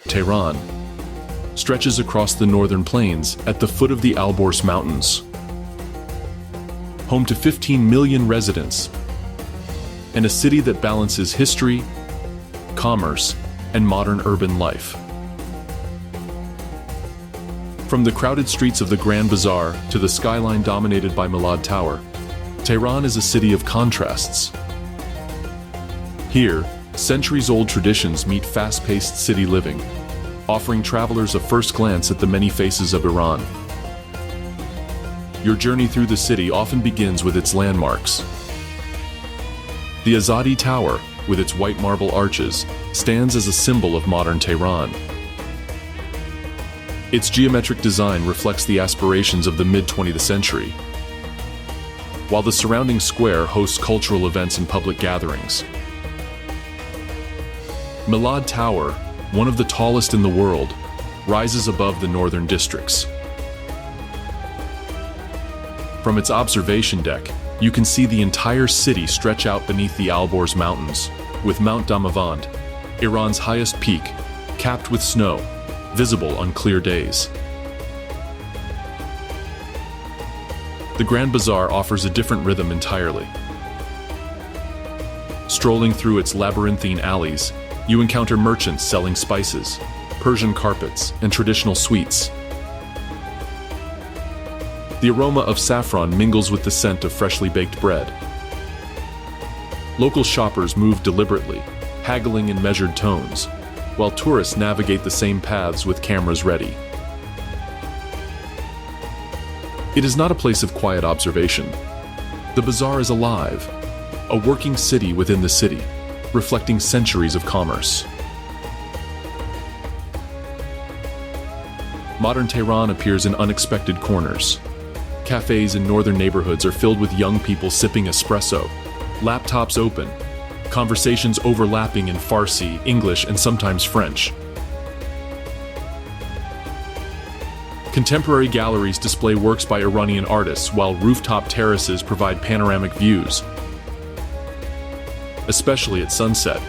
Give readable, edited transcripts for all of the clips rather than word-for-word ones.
Tehran, stretches across the northern plains at the foot of the Alborz Mountains. Home to 15 million residents, and a city that balances history, commerce, and modern urban life. From the crowded streets of the Grand Bazaar to the skyline dominated by Milad Tower, Tehran is a city of contrasts. Here, centuries-old traditions meet fast-paced city living, offering travelers a first glance at the many faces of Iran. Your journey through the city often begins with its landmarks. The Yazd Tower, with its white marble arches, stands as a symbol of modern Tehran. Its geometric design reflects the aspirations of the mid-20th century, while the surrounding square hosts cultural events and public gatherings. Milad Tower, one of the tallest in the world, rises above the northern districts. From its observation deck, you can see the entire city stretch out beneath the Alborz Mountains, with Mount Damavand, Iran's highest peak, capped with snow, visible on clear days. The Grand Bazaar offers a different rhythm entirely. Strolling through its labyrinthine alleys, you encounter merchants selling spices, Persian carpets, and traditional sweets. The aroma of saffron mingles with the scent of freshly baked bread. Local shoppers move deliberately, haggling in measured tones, while tourists navigate the same paths with cameras ready. It is not a place of quiet observation. The bazaar is alive, a working city within the city, reflecting centuries of commerce. Modern Tehran appears in unexpected corners. Cafes in northern neighborhoods are filled with young people sipping espresso, laptops open, conversations overlapping in Farsi, English, and sometimes French. Contemporary galleries display works by Iranian artists, while rooftop terraces provide panoramic views, especially at sunset.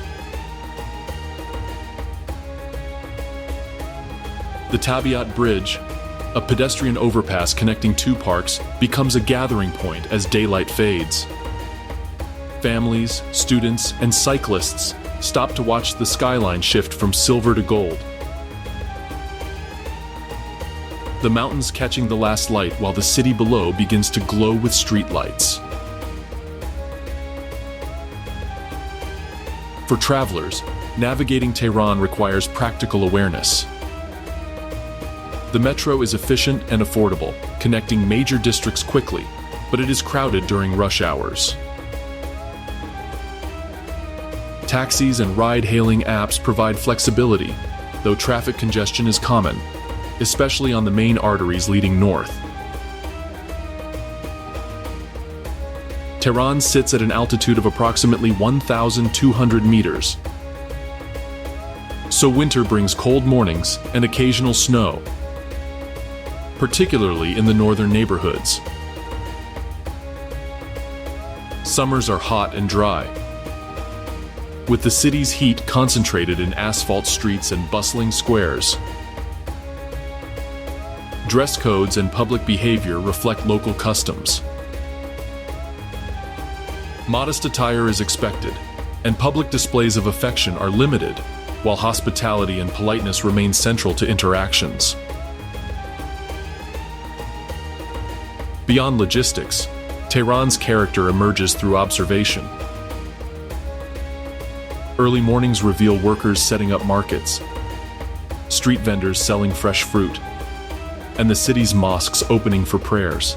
The Tabiat Bridge, a pedestrian overpass connecting two parks, becomes a gathering point as daylight fades. Families, students, and cyclists stop to watch the skyline shift from silver to gold. The mountains catching the last light while the city below begins to glow with street lights. For travelers, navigating Tehran requires practical awareness. The metro is efficient and affordable, connecting major districts quickly, but it is crowded during rush hours. Taxis and ride-hailing apps provide flexibility, though traffic congestion is common, especially on the main arteries leading north. Tehran sits at an altitude of approximately 1,200 meters, so winter brings cold mornings and occasional snow, particularly in the northern neighborhoods. Summers are hot and dry, with the city's heat concentrated in asphalt streets and bustling squares. Dress codes and public behavior reflect local customs. Modest attire is expected, and public displays of affection are limited, while hospitality and politeness remain central to interactions. Beyond logistics, Tehran's character emerges through observation. Early mornings reveal workers setting up markets, street vendors selling fresh fruit, and the city's mosques opening for prayers.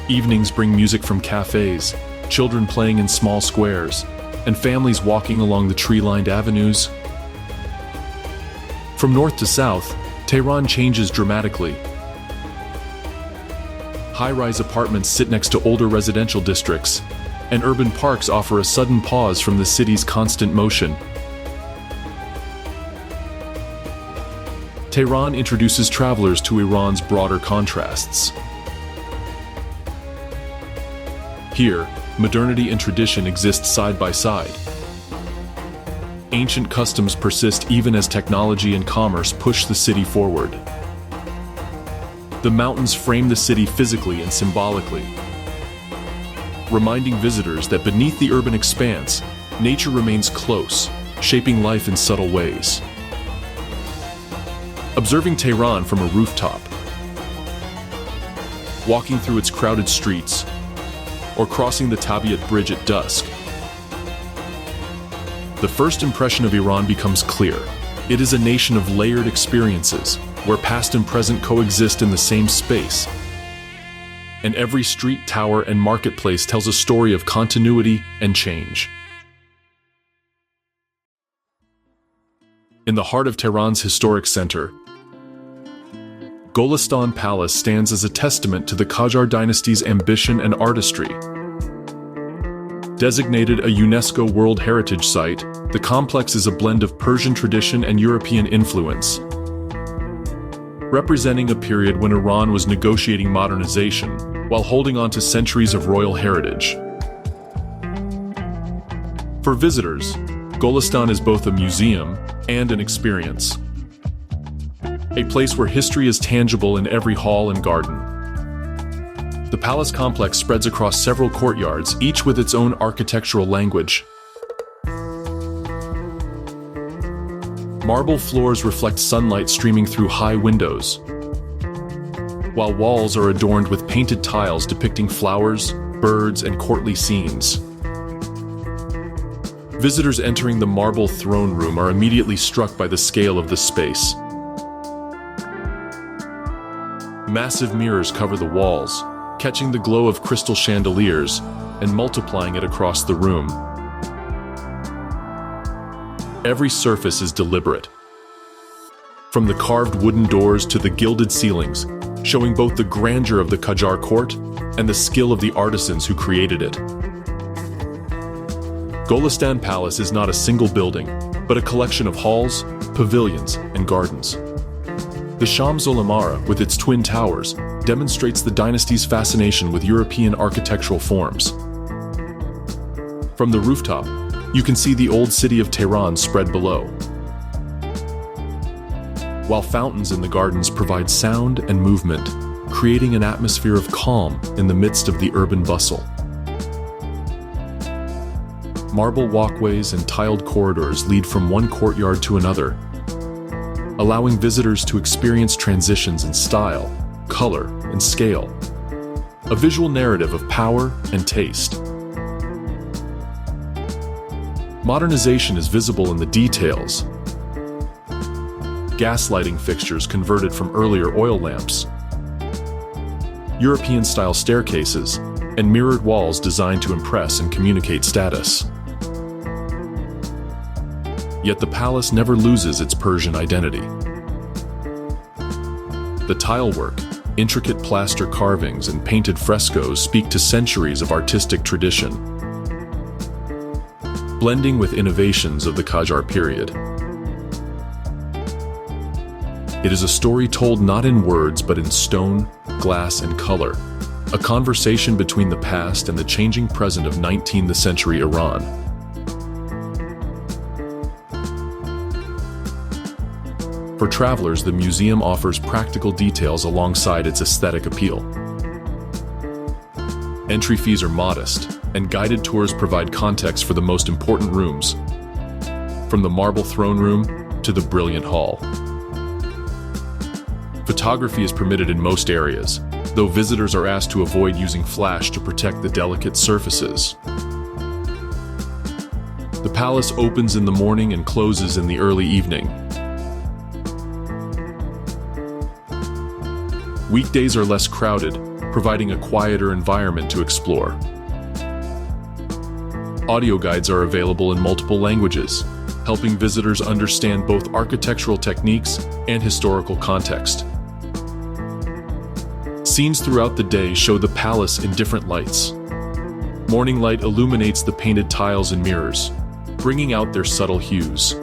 Evenings bring music from cafes, children playing in small squares, and families walking along the tree-lined avenues. From north to south, Tehran changes dramatically. High-rise apartments sit next to older residential districts, and urban parks offer a sudden pause from the city's constant motion. Tehran introduces travelers to Iran's broader contrasts. Here, modernity and tradition exist side by side. ancient customs persist even as technology and commerce push the city forward. The mountains frame the city physically and symbolically, reminding visitors that beneath the urban expanse, nature remains close, shaping life in subtle ways. Observing Tehran from a rooftop, walking through its crowded streets, or crossing the Tabiat Bridge at dusk, the first impression of Iran becomes clear. It is a nation of layered experiences, where past and present coexist in the same space. And every street, tower, and marketplace tells a story of continuity and change. In the heart of Tehran's historic center, Golistan Palace stands as a testament to the Qajar dynasty's ambition and artistry. Designated a UNESCO World Heritage Site, the complex is a blend of Persian tradition and European influence, representing a period when Iran was negotiating modernization while holding on to centuries of royal heritage. For visitors, Golistan is both a museum and an experience, a place where history is tangible in every hall and garden. The palace complex spreads across several courtyards, each with its own architectural language. Marble floors reflect sunlight streaming through high windows, while walls are adorned with painted tiles depicting flowers, birds, and courtly scenes. Visitors entering the marble throne room are immediately struck by the scale of the space. Massive mirrors cover the walls, catching the glow of crystal chandeliers and multiplying it across the room. Every surface is deliberate, from the carved wooden doors to the gilded ceilings, showing both the grandeur of the Qajar court and the skill of the artisans who created it. Golistan Palace is not a single building, but a collection of halls, pavilions, and gardens. The Shams-ul Amara, with its twin towers, demonstrates the dynasty's fascination with European architectural forms. From the rooftop, you can see the old city of Tehran spread below, while fountains in the gardens provide sound and movement, creating an atmosphere of calm in the midst of the urban bustle. Marble walkways and tiled corridors lead from one courtyard to another, allowing visitors to experience transitions in style, color, and scale, a visual narrative of power and taste. Modernization is visible in the details. Gas lighting fixtures converted from earlier oil lamps, European-style staircases, and mirrored walls designed to impress and communicate status. Yet the palace never loses its Persian identity. The tilework, intricate plaster carvings, and painted frescoes speak to centuries of artistic tradition, blending with innovations of the Qajar period. It is a story told not in words but in stone, glass, and color, a conversation between the past and the changing present of 19th century Iran. For travelers, the museum offers practical details alongside its aesthetic appeal. Entry fees are modest, and guided tours provide context for the most important rooms, from the marble throne room to the brilliant hall. Photography is permitted in most areas, though visitors are asked to avoid using flash to protect the delicate surfaces. The palace opens in the morning and closes in the early evening. Weekdays are less crowded, providing a quieter environment to explore. Audio guides are available in multiple languages, helping visitors understand both architectural techniques and historical context. Scenes throughout the day show the palace in different lights. Morning light illuminates the painted tiles and mirrors, bringing out their subtle hues.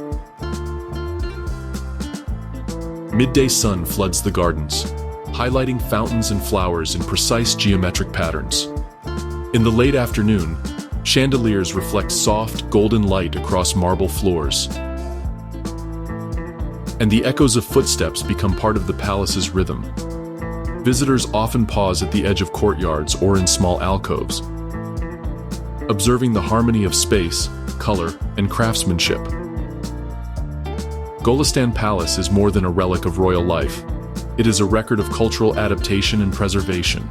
Midday sun floods the gardens, highlighting fountains and flowers in precise geometric patterns. In the late afternoon, Chandeliers reflect soft, golden light across marble floors, and the echoes of footsteps become part of the palace's rhythm. Visitors often pause at the edge of courtyards or in small alcoves, observing the harmony of space, color, and craftsmanship. Golestan Palace is more than a relic of royal life. It is a record of cultural adaptation and preservation.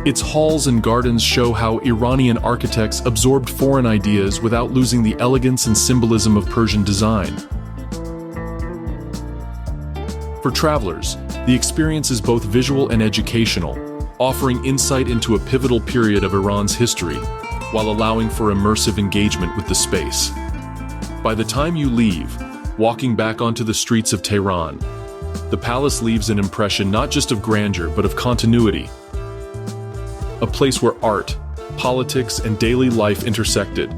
Its halls and gardens show how Iranian architects absorbed foreign ideas without losing the elegance and symbolism of Persian design. For travelers, the experience is both visual and educational, offering insight into a pivotal period of Iran's history, while allowing for immersive engagement with the space. By the time you leave, walking back onto the streets of Tehran, the palace leaves an impression not just of grandeur but of continuity. A place where art, politics, and daily life intersected,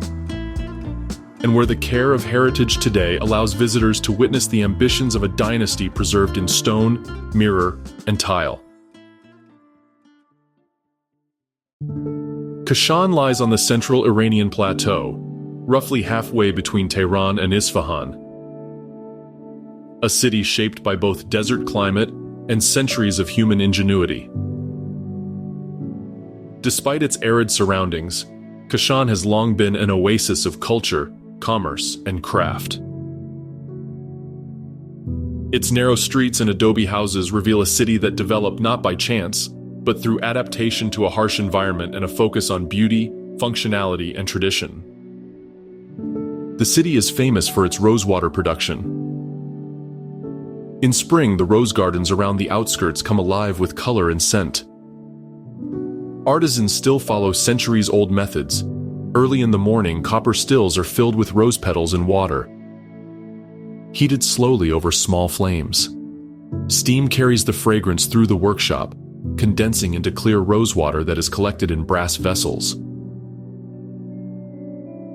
and where the care of heritage today allows visitors to witness the ambitions of a dynasty preserved in stone, mirror, and tile. Kashan lies on the central Iranian plateau, roughly halfway between Tehran and Isfahan. A city shaped by both desert climate and centuries of human ingenuity. Despite its arid surroundings, Kashan has long been an oasis of culture, commerce, and craft. Its narrow streets and adobe houses reveal a city that developed not by chance, but through adaptation to a harsh environment and a focus on beauty, functionality, and tradition. The city is famous for its rosewater production. In spring, the rose gardens around the outskirts come alive with color and scent. Artisans still follow centuries-old methods. Early in the morning, copper stills are filled with rose petals and water, heated slowly over small flames. Steam carries the fragrance through the workshop, condensing into clear rosewater that is collected in brass vessels.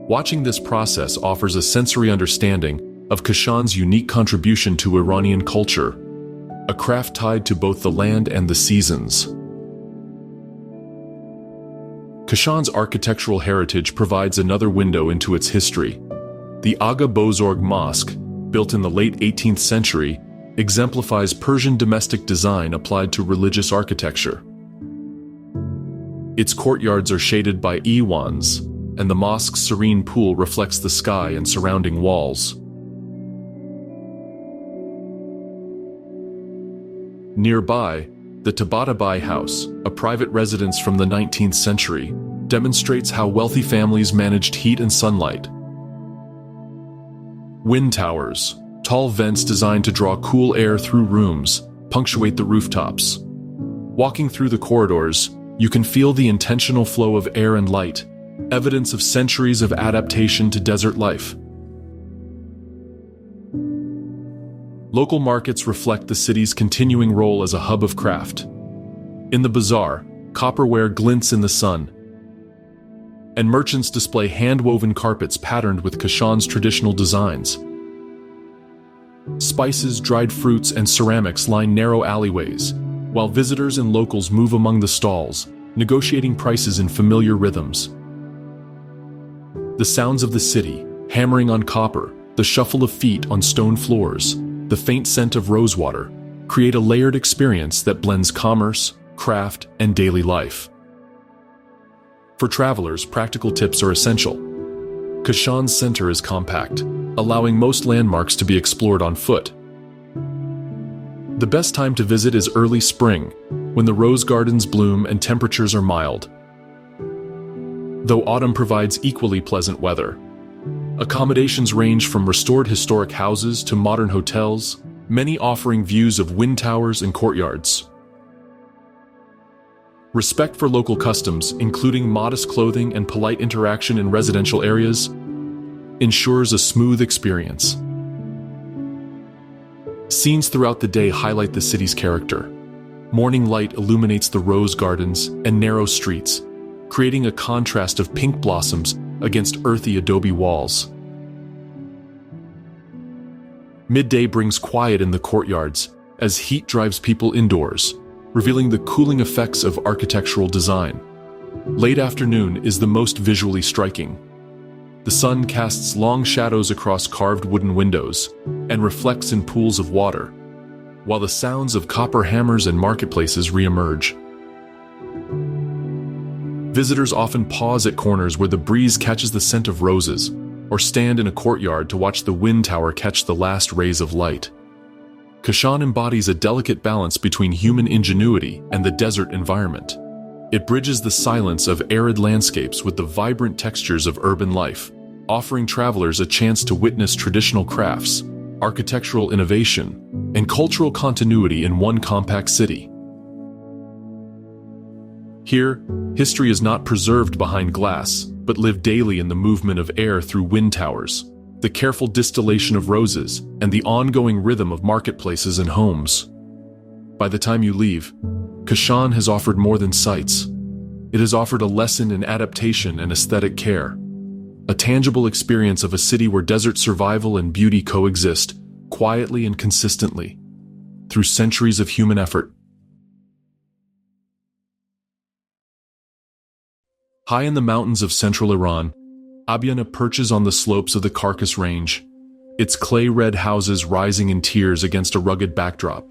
Watching this process offers a sensory understanding of Kashan's unique contribution to Iranian culture, a craft tied to both the land and the seasons. Kashan's architectural heritage provides another window into its history. The Aga Bozorg Mosque, built in the late 18th century, exemplifies Persian domestic design applied to religious architecture. Its courtyards are shaded by iwans, and the mosque's serene pool reflects the sky and surrounding walls. Nearby, the Tabatabai House, a private residence from the 19th century, demonstrates how wealthy families managed heat and sunlight. Wind towers, tall vents designed to draw cool air through rooms, punctuate the rooftops. Walking through the corridors, you can feel the intentional flow of air and light, evidence of centuries of adaptation to desert life. Local markets reflect the city's continuing role as a hub of craft. In the bazaar, copperware glints in the sun, and merchants display hand-woven carpets patterned with Kashan's traditional designs. Spices, dried fruits, and ceramics line narrow alleyways, while visitors and locals move among the stalls, negotiating prices in familiar rhythms. The sounds of the city, hammering on copper, the shuffle of feet on stone floors, the faint scent of rosewater, create a layered experience that blends commerce, craft, and daily life. For travelers, practical tips are essential. Kashan's center is compact, allowing most landmarks to be explored on foot. The best time to visit is early spring, when the rose gardens bloom and temperatures are mild. Though autumn provides equally pleasant weather. Accommodations range from restored historic houses to modern hotels, many offering views of wind towers and courtyards. Respect for local customs, including modest clothing and polite interaction in residential areas, ensures a smooth experience. Scenes throughout the day highlight the city's character. Morning light illuminates the rose gardens and narrow streets, creating a contrast of pink blossoms against earthy adobe walls. Midday brings quiet in the courtyards as heat drives people indoors, revealing the cooling effects of architectural design. Late afternoon is the most visually striking. The sun casts long shadows across carved wooden windows and reflects in pools of water, while the sounds of copper hammers and marketplaces re-emerge. Visitors often pause at corners where the breeze catches the scent of roses, or stand in a courtyard to watch the wind tower catch the last rays of light. Kashan embodies a delicate balance between human ingenuity and the desert environment. It bridges the silence of arid landscapes with the vibrant textures of urban life, offering travelers a chance to witness traditional crafts, architectural innovation, and cultural continuity in one compact city. Here, history is not preserved behind glass, but lived daily in the movement of air through wind towers, the careful distillation of roses, and the ongoing rhythm of marketplaces and homes. By the time you leave, Kashan has offered more than sights. It has offered a lesson in adaptation and aesthetic care, a tangible experience of a city where desert survival and beauty coexist, quietly and consistently, through centuries of human effort. High in the mountains of central Iran, Abyana perches on the slopes of the Carcass Range, its clay-red houses rising in tiers against a rugged backdrop.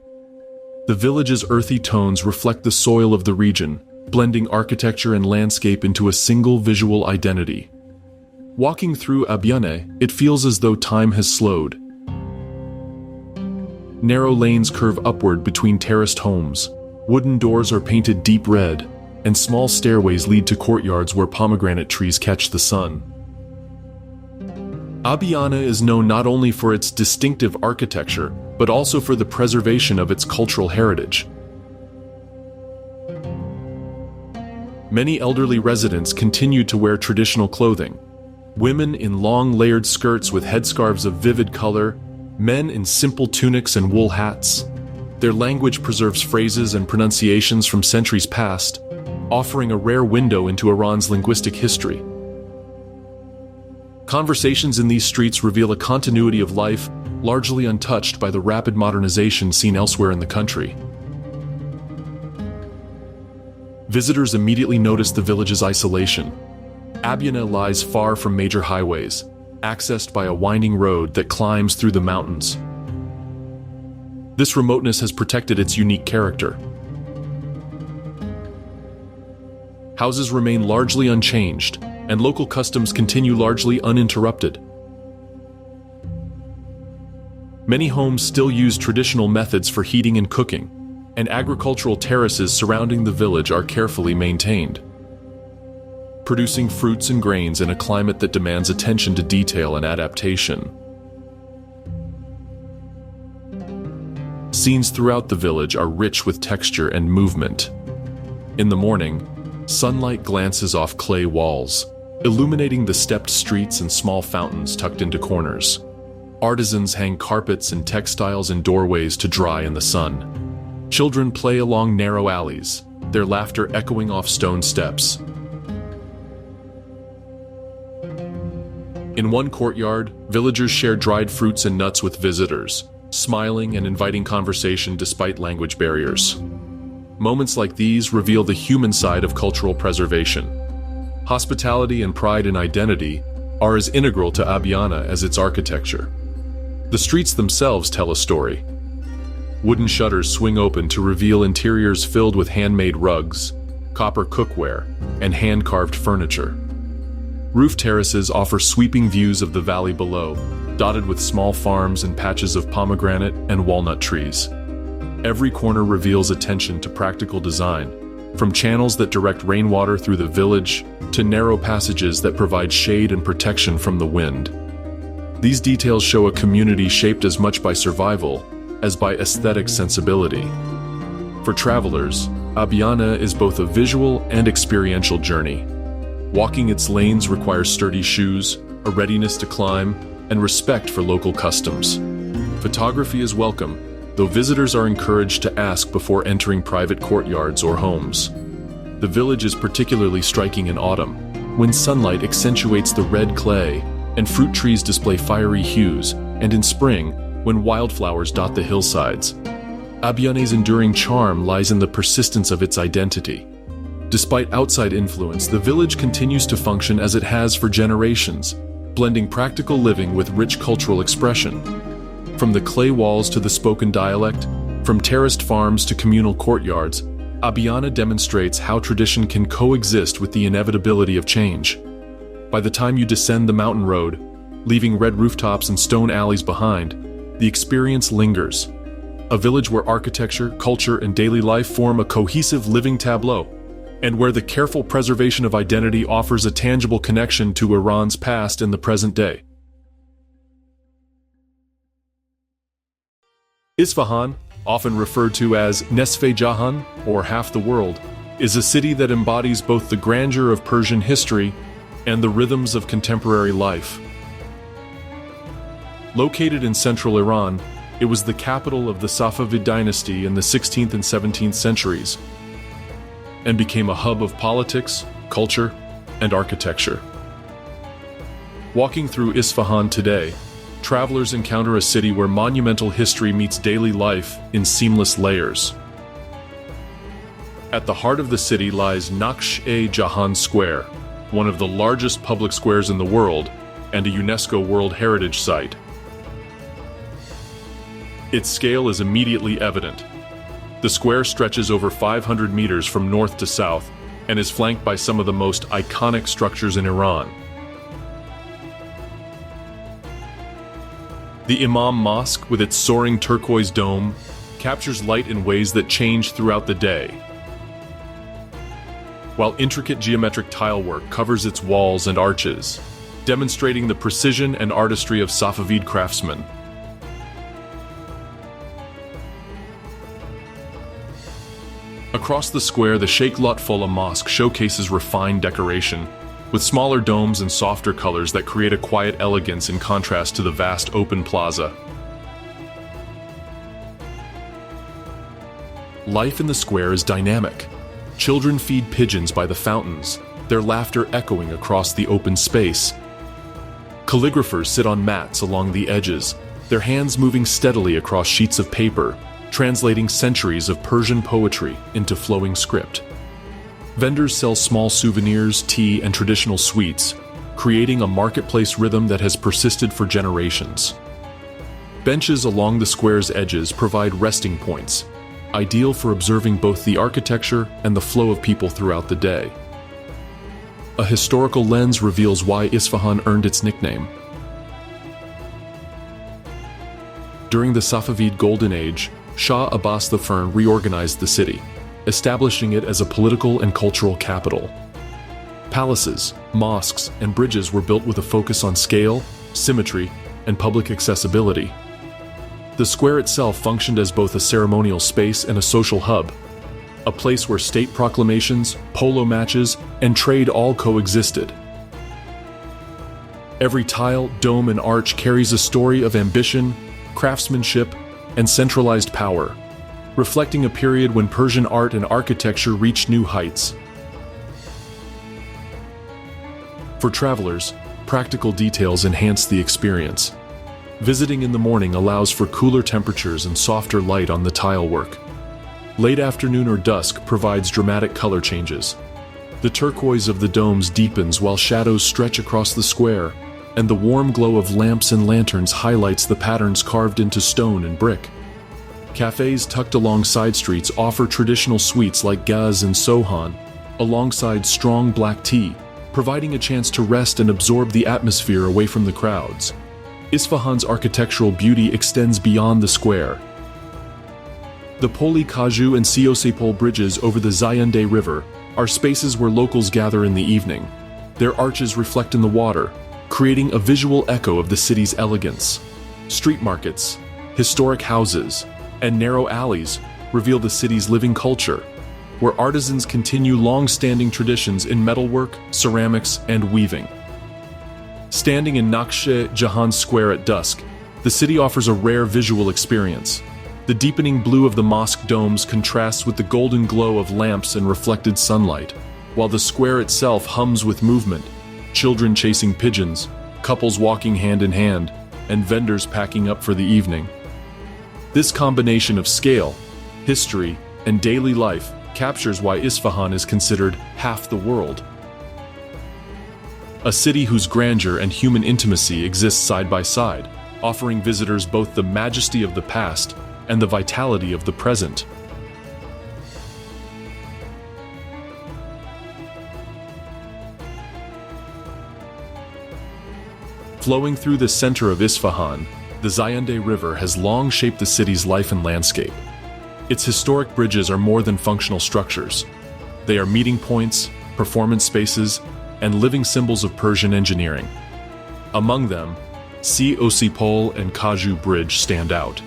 The village's earthy tones reflect the soil of the region, blending architecture and landscape into a single visual identity. Walking through Abyana, it feels as though time has slowed. Narrow lanes curve upward between terraced homes, wooden doors are painted deep red, and small stairways lead to courtyards where pomegranate trees catch the sun. Abyana is known not only for its distinctive architecture, but also for the preservation of its cultural heritage. Many elderly residents continue to wear traditional clothing. Women in long layered skirts with headscarves of vivid color, men in simple tunics and wool hats. Their language preserves phrases and pronunciations from centuries past, offering a rare window into Iran's linguistic history. Conversations in these streets reveal a continuity of life largely untouched by the rapid modernization seen elsewhere in the country. Visitors immediately notice the village's isolation. Abyana lies far from major highways, accessed by a winding road that climbs through the mountains. This remoteness has protected its unique character. Houses remain largely unchanged, and local customs continue largely uninterrupted. Many homes still use traditional methods for heating and cooking, and agricultural terraces surrounding the village are carefully maintained, producing fruits and grains in a climate that demands attention to detail and adaptation. Scenes throughout the village are rich with texture and movement. In the morning, sunlight glances off clay walls, illuminating the stepped streets and small fountains tucked into corners. Artisans hang carpets and textiles in doorways to dry in the sun. Children play along narrow alleys, their laughter echoing off stone steps. In one courtyard, villagers share dried fruits and nuts with visitors, smiling and inviting conversation despite language barriers. Moments like these reveal the human side of cultural preservation. Hospitality and pride in identity are as integral to Abyana as its architecture. The streets themselves tell a story. Wooden shutters swing open to reveal interiors filled with handmade rugs, copper cookware, and hand-carved furniture. Roof terraces offer sweeping views of the valley below, dotted with small farms and patches of pomegranate and walnut trees. Every corner reveals attention to practical design, from channels that direct rainwater through the village to narrow passages that provide shade and protection from the wind. These details show a community shaped as much by survival as by aesthetic sensibility. For travelers, Abyana is both a visual and experiential journey. Walking its lanes requires sturdy shoes, a readiness to climb, and respect for local customs. Photography is welcome, though visitors are encouraged to ask before entering private courtyards or homes. The village is particularly striking in autumn, when sunlight accentuates the red clay and fruit trees display fiery hues, and in spring, when wildflowers dot the hillsides. Abyana's enduring charm lies in the persistence of its identity. Despite outside influence, the village continues to function as it has for generations, blending practical living with rich cultural expression. From the clay walls to the spoken dialect, from terraced farms to communal courtyards, Abiana demonstrates how tradition can coexist with the inevitability of change. By the time you descend the mountain road, leaving red rooftops and stone alleys behind, the experience lingers. A village where architecture, culture, and daily life form a cohesive living tableau, and where the careful preservation of identity offers a tangible connection to Iran's past and the present day. Isfahan, often referred to as Nesfe Jahan, or half the world, is a city that embodies both the grandeur of Persian history and the rhythms of contemporary life. Located in central Iran, it was the capital of the Safavid dynasty in the 16th and 17th centuries, and became a hub of politics, culture, and architecture. Walking through Isfahan today, travelers encounter a city where monumental history meets daily life in seamless layers. At the heart of the city lies Naksh-e-Jahan Square, one of the largest public squares in the world and a UNESCO World Heritage Site. Its scale is immediately evident. The square stretches over 500 meters from north to south and is flanked by some of the most iconic structures in Iran. The Imam Mosque, with its soaring turquoise dome, captures light in ways that change throughout the day, while intricate geometric tilework covers its walls and arches, demonstrating the precision and artistry of Safavid craftsmen. Across the square, the Sheikh Lotfola Mosque showcases refined decoration, with smaller domes and softer colors that create a quiet elegance in contrast to the vast open plaza. Life in the square is dynamic. Children feed pigeons by the fountains, their laughter echoing across the open space. Calligraphers sit on mats along the edges, their hands moving steadily across sheets of paper, translating centuries of Persian poetry into flowing script. Vendors sell small souvenirs, tea, and traditional sweets, creating a marketplace rhythm that has persisted for generations. Benches along the square's edges provide resting points, ideal for observing both the architecture and the flow of people throughout the day. A historical lens reveals why Isfahan earned its nickname. During the Safavid Golden Age, Shah Abbas I reorganized the city, establishing it as a political and cultural capital. Palaces, mosques, and bridges were built with a focus on scale, symmetry, and public accessibility. The square itself functioned as both a ceremonial space and a social hub, a place where state proclamations, polo matches, and trade all coexisted. Every tile, dome, and arch carries a story of ambition, craftsmanship, and centralized power, reflecting a period when Persian art and architecture reached new heights. For travelers, practical details enhance the experience. Visiting in the morning allows for cooler temperatures and softer light on the tilework. Late afternoon or dusk provides dramatic color changes. The turquoise of the domes deepens while shadows stretch across the square, and the warm glow of lamps and lanterns highlights the patterns carved into stone and brick. Cafes tucked along side streets offer traditional sweets like gaz and sohan, alongside strong black tea, providing a chance to rest and absorb the atmosphere away from the crowds. Isfahan's architectural beauty extends beyond the square. The Poli Kaju and Siosepol bridges over the Zayandeh River are spaces where locals gather in the evening. Their arches reflect in the water, creating a visual echo of the city's elegance. Street markets, historic houses, and narrow alleys reveal the city's living culture, where artisans continue long-standing traditions in metalwork, ceramics, and weaving. Standing in Naksh-e-Jahan Square at dusk, the city offers a rare visual experience. The deepening blue of the mosque domes contrasts with the golden glow of lamps and reflected sunlight, while the square itself hums with movement, children chasing pigeons, couples walking hand in hand, and vendors packing up for the evening. This combination of scale, history, and daily life captures why Isfahan is considered half the world. A city whose grandeur and human intimacy exist side by side, offering visitors both the majesty of the past and the vitality of the present. Flowing through the center of Isfahan, the Zayandeh River has long shaped the city's life and landscape. Its historic bridges are more than functional structures. They are meeting points, performance spaces, and living symbols of Persian engineering. Among them, Osipol and Kaju Bridge stand out,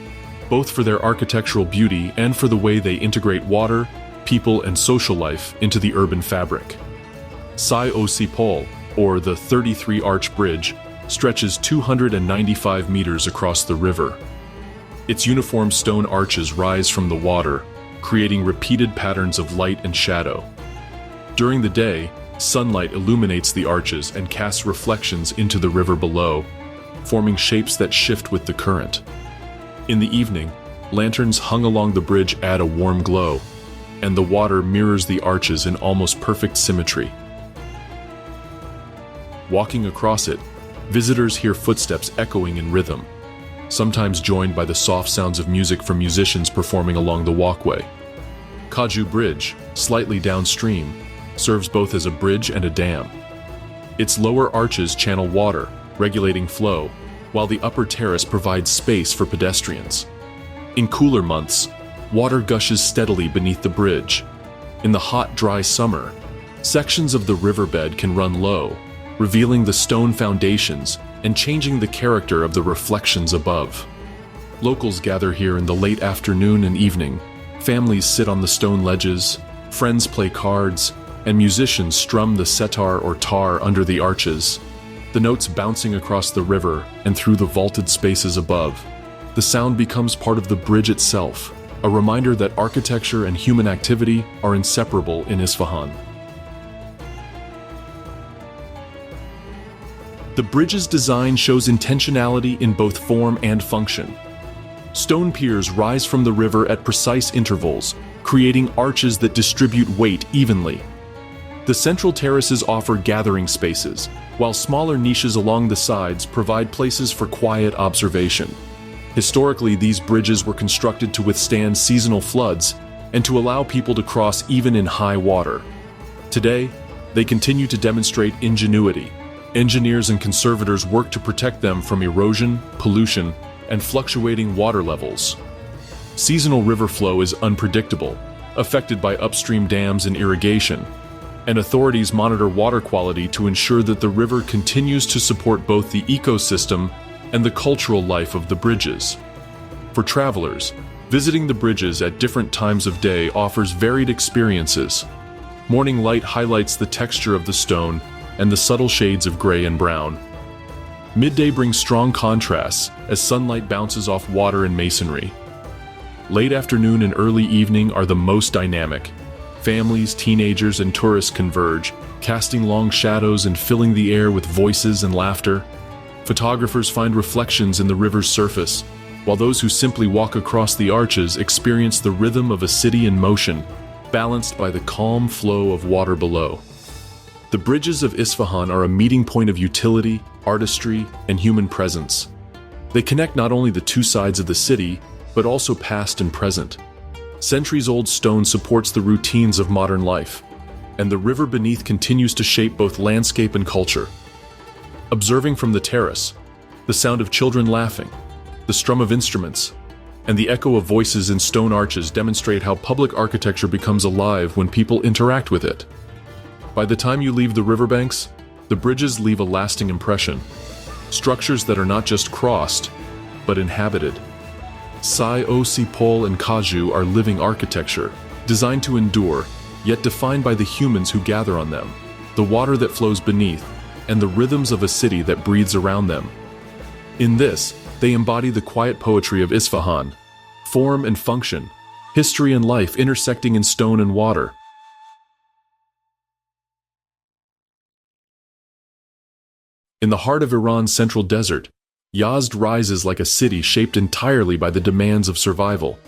both for their architectural beauty and for the way they integrate water, people, and social life into the urban fabric. Osipol, or the 33-arch bridge, stretches 295 meters across the river. Its uniform stone arches rise from the water, creating repeated patterns of light and shadow. During the day, sunlight illuminates the arches and casts reflections into the river below, forming shapes that shift with the current. In the evening, lanterns hung along the bridge add a warm glow, and the water mirrors the arches in almost perfect symmetry. Walking across it, visitors hear footsteps echoing in rhythm, sometimes joined by the soft sounds of music from musicians performing along the walkway. Kaju Bridge, slightly downstream, serves both as a bridge and a dam. Its lower arches channel water, regulating flow, while the upper terrace provides space for pedestrians. In cooler months, water gushes steadily beneath the bridge. In the hot, dry summer, sections of the riverbed can run low, revealing the stone foundations and changing the character of the reflections above. Locals gather here in the late afternoon and evening. Families sit on the stone ledges, friends play cards, and musicians strum the setar or tar under the arches, the notes bouncing across the river and through the vaulted spaces above. The sound becomes part of the bridge itself, a reminder that architecture and human activity are inseparable in Isfahan. The bridge's design shows intentionality in both form and function. Stone piers rise from the river at precise intervals, creating arches that distribute weight evenly. The central terraces offer gathering spaces, while smaller niches along the sides provide places for quiet observation. Historically, these bridges were constructed to withstand seasonal floods and to allow people to cross even in high water. Today, they continue to demonstrate ingenuity. Engineers and conservators work to protect them from erosion, pollution, and fluctuating water levels. Seasonal river flow is unpredictable, affected by upstream dams and irrigation, and authorities monitor water quality to ensure that the river continues to support both the ecosystem and the cultural life of the bridges. For travelers, visiting the bridges at different times of day offers varied experiences. Morning light highlights the texture of the stone and the subtle shades of gray and brown. Midday brings strong contrasts as sunlight bounces off water and masonry. Late afternoon and early evening are the most dynamic. Families, teenagers, and tourists converge, casting long shadows and filling the air with voices and laughter. Photographers find reflections in the river's surface, while those who simply walk across the arches experience the rhythm of a city in motion, balanced by the calm flow of water below. The bridges of Isfahan are a meeting point of utility, artistry, and human presence. They connect not only the two sides of the city, but also past and present. Centuries-old stone supports the routines of modern life, and the river beneath continues to shape both landscape and culture. Observing from the terrace, the sound of children laughing, the strum of instruments, and the echo of voices in stone arches demonstrate how public architecture becomes alive when people interact with it. By the time you leave the riverbanks, the bridges leave a lasting impression. Structures that are not just crossed, but inhabited. Osipol and Kaju are living architecture, designed to endure, yet defined by the humans who gather on them, the water that flows beneath, and the rhythms of a city that breathes around them. In this, they embody the quiet poetry of Isfahan, form and function, history and life intersecting in stone and water. In the heart of Iran's central desert, Yazd rises like a city shaped entirely by the demands of survival.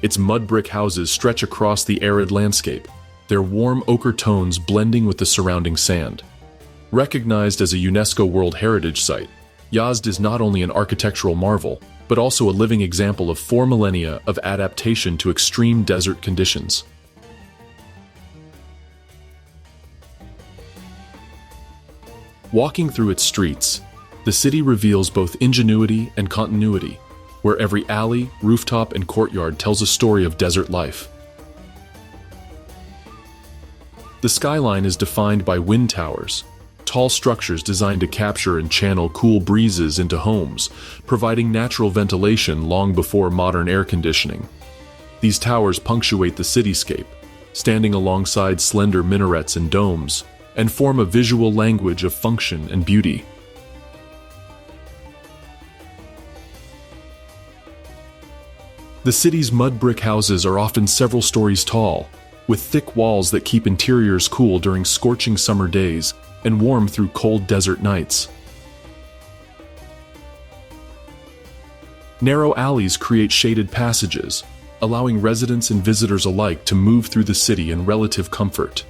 Its mud brick houses stretch across the arid landscape, their warm ochre tones blending with the surrounding sand. Recognized as a UNESCO World Heritage Site, Yazd is not only an architectural marvel, but also a living example of 4 millennia of adaptation to extreme desert conditions. Walking through its streets, the city reveals both ingenuity and continuity, where every alley, rooftop, and courtyard tells a story of desert life. The skyline is defined by wind towers, tall structures designed to capture and channel cool breezes into homes, providing natural ventilation long before modern air conditioning. These towers punctuate the cityscape, standing alongside slender minarets and domes, and form a visual language of function and beauty. The city's mud brick houses are often several stories tall, with thick walls that keep interiors cool during scorching summer days and warm through cold desert nights. Narrow alleys create shaded passages, allowing residents and visitors alike to move through the city in relative comfort.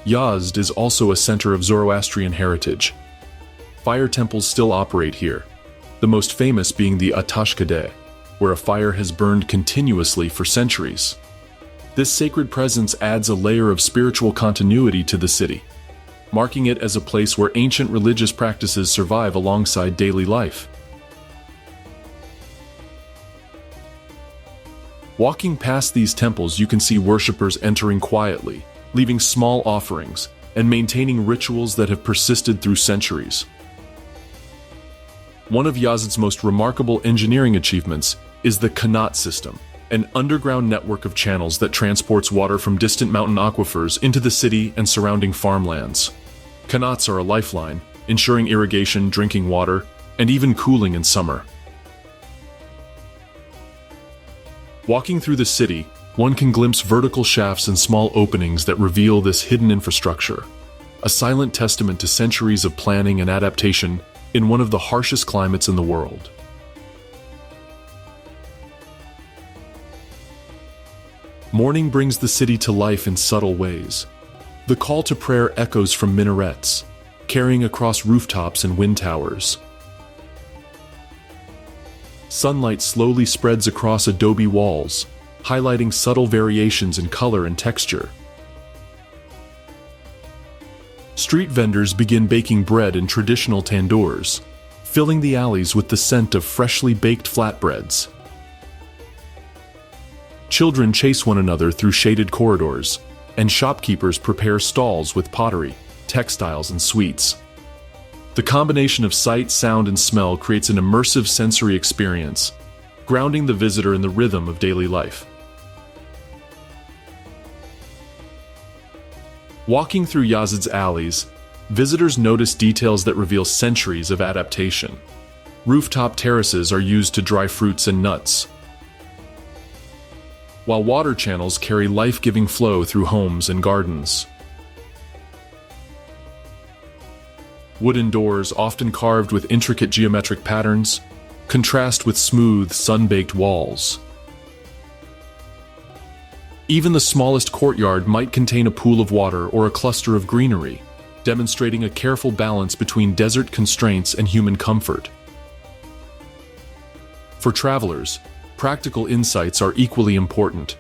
Yazd is also a center of Zoroastrian heritage. Fire temples still operate here, the most famous being the Atash Kadeh, where a fire has burned continuously for centuries. This sacred presence adds a layer of spiritual continuity to the city, marking it as a place where ancient religious practices survive alongside daily life. Walking past these temples, you can see worshippers entering quietly, leaving small offerings, and maintaining rituals that have persisted through centuries. One of Yazd's most remarkable engineering achievements is the Qanat system, an underground network of channels that transports water from distant mountain aquifers into the city and surrounding farmlands. Qanats are a lifeline, ensuring irrigation, drinking water, and even cooling in summer. Walking through the city, one can glimpse vertical shafts and small openings that reveal this hidden infrastructure, a silent testament to centuries of planning and adaptation in one of the harshest climates in the world. Morning brings the city to life in subtle ways. The call to prayer echoes from minarets, carrying across rooftops and wind towers. Sunlight slowly spreads across adobe walls, highlighting subtle variations in color and texture. Street vendors begin baking bread in traditional tandoors, filling the alleys with the scent of freshly baked flatbreads. Children chase one another through shaded corridors, and shopkeepers prepare stalls with pottery, textiles, and sweets. The combination of sight, sound, and smell creates an immersive sensory experience, grounding the visitor in the rhythm of daily life. Walking through Yazd's alleys, visitors notice details that reveal centuries of adaptation. Rooftop terraces are used to dry fruits and nuts, while water channels carry life-giving flow through homes and gardens. Wooden doors, often carved with intricate geometric patterns, contrast with smooth, sun-baked walls. Even the smallest courtyard might contain a pool of water or a cluster of greenery, demonstrating a careful balance between desert constraints and human comfort. For travelers, practical insights are equally important.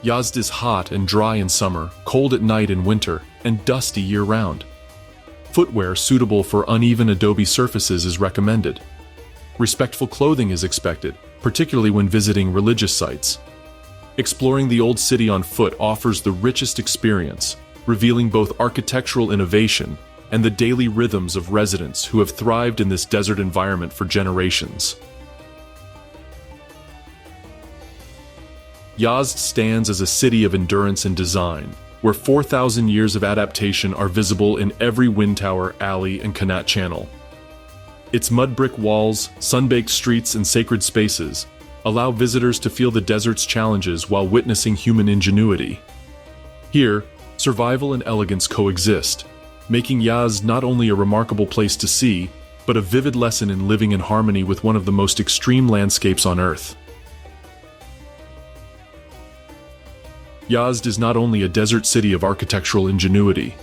Yazd is hot and dry in summer, cold at night in winter, and dusty year-round. Footwear suitable for uneven adobe surfaces is recommended. Respectful clothing is expected, particularly when visiting religious sites. Exploring the old city on foot offers the richest experience, revealing both architectural innovation and the daily rhythms of residents who have thrived in this desert environment for generations. Yazd stands as a city of endurance and design, where 4,000 years of adaptation are visible in every wind tower, alley, and Qanat channel. Its mud brick walls, sun-baked streets, and sacred spaces allow visitors to feel the desert's challenges while witnessing human ingenuity. Here, survival and elegance coexist, making Yazd not only a remarkable place to see, but a vivid lesson in living in harmony with one of the most extreme landscapes on Earth. Yazd is not only a desert city of architectural ingenuity,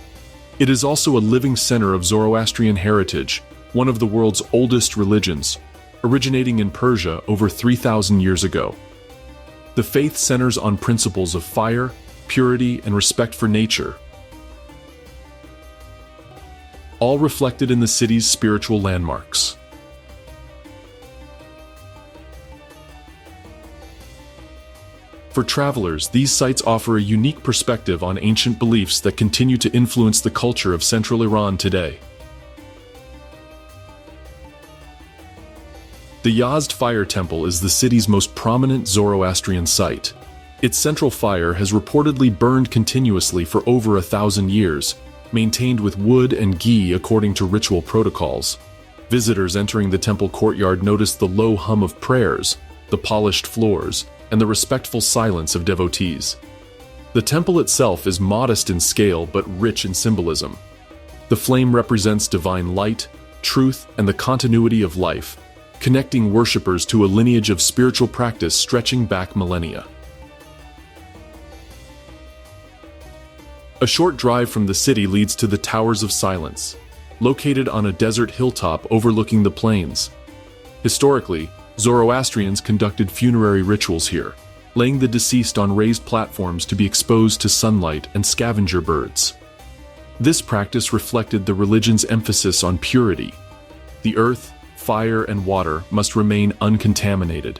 it is also a living center of Zoroastrian heritage, one of the world's oldest religions, originating in Persia over 3,000 years ago. The faith centers on principles of fire, purity, and respect for nature, all reflected in the city's spiritual landmarks. For travelers, these sites offer a unique perspective on ancient beliefs that continue to influence the culture of central Iran today. The Yazd Fire Temple is the city's most prominent Zoroastrian site. Its central fire has reportedly burned continuously for over 1,000 years, maintained with wood and ghee according to ritual protocols. Visitors entering the temple courtyard notice the low hum of prayers, the polished floors, and the respectful silence of devotees. The temple itself is modest in scale but rich in symbolism. The flame represents divine light, truth, and the continuity of life, connecting worshippers to a lineage of spiritual practice stretching back millennia. A short drive from the city leads to the Towers of Silence, located on a desert hilltop overlooking the plains. Historically, Zoroastrians conducted funerary rituals here, laying the deceased on raised platforms to be exposed to sunlight and scavenger birds. This practice reflected the religion's emphasis on purity. The earth, fire, and water must remain uncontaminated.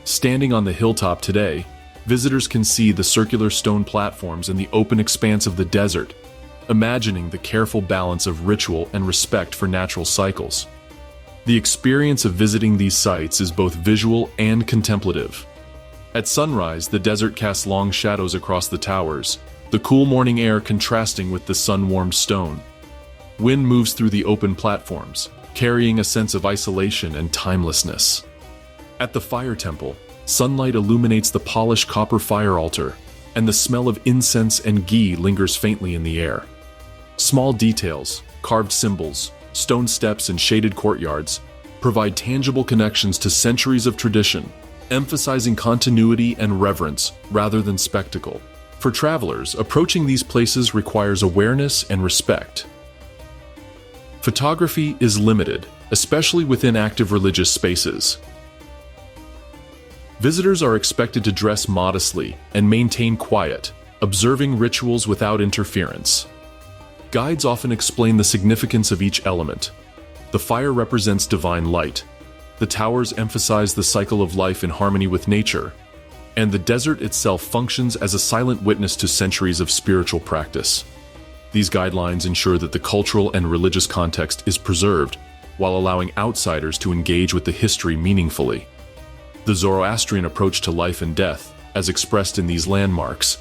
Standing on the hilltop today, visitors can see the circular stone platforms and the open expanse of the desert, imagining the careful balance of ritual and respect for natural cycles. The experience of visiting these sites is both visual and contemplative. At sunrise, the desert casts long shadows across the towers, the cool morning air contrasting with the sun-warmed stone. Wind moves through the open platforms, carrying a sense of isolation and timelessness. At the fire temple, sunlight illuminates the polished copper fire altar, and the smell of incense and ghee lingers faintly in the air. Small details, carved symbols, stone steps, and shaded courtyards provide tangible connections to centuries of tradition, emphasizing continuity and reverence rather than spectacle. For travelers, approaching these places requires awareness and respect. Photography is limited, especially within active religious spaces. Visitors are expected to dress modestly and maintain quiet, observing rituals without interference. Guides often explain the significance of each element. The fire represents divine light. The towers emphasize the cycle of life in harmony with nature. And the desert itself functions as a silent witness to centuries of spiritual practice. These guidelines ensure that the cultural and religious context is preserved, while allowing outsiders to engage with the history meaningfully. The Zoroastrian approach to life and death, as expressed in these landmarks,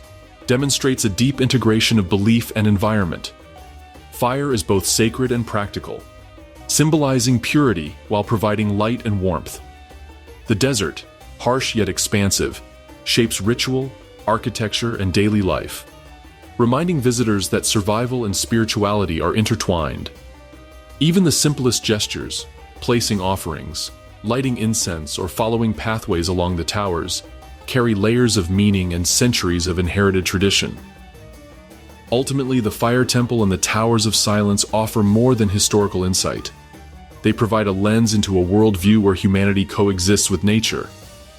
demonstrates a deep integration of belief and environment. Fire is both sacred and practical, symbolizing purity while providing light and warmth. The desert, harsh yet expansive, shapes ritual, architecture, and daily life, reminding visitors that survival and spirituality are intertwined. Even the simplest gestures, placing offerings, lighting incense, or following pathways along the towers, carry layers of meaning and centuries of inherited tradition. Ultimately, the Fire Temple and the Towers of Silence offer more than historical insight. They provide a lens into a worldview where humanity coexists with nature,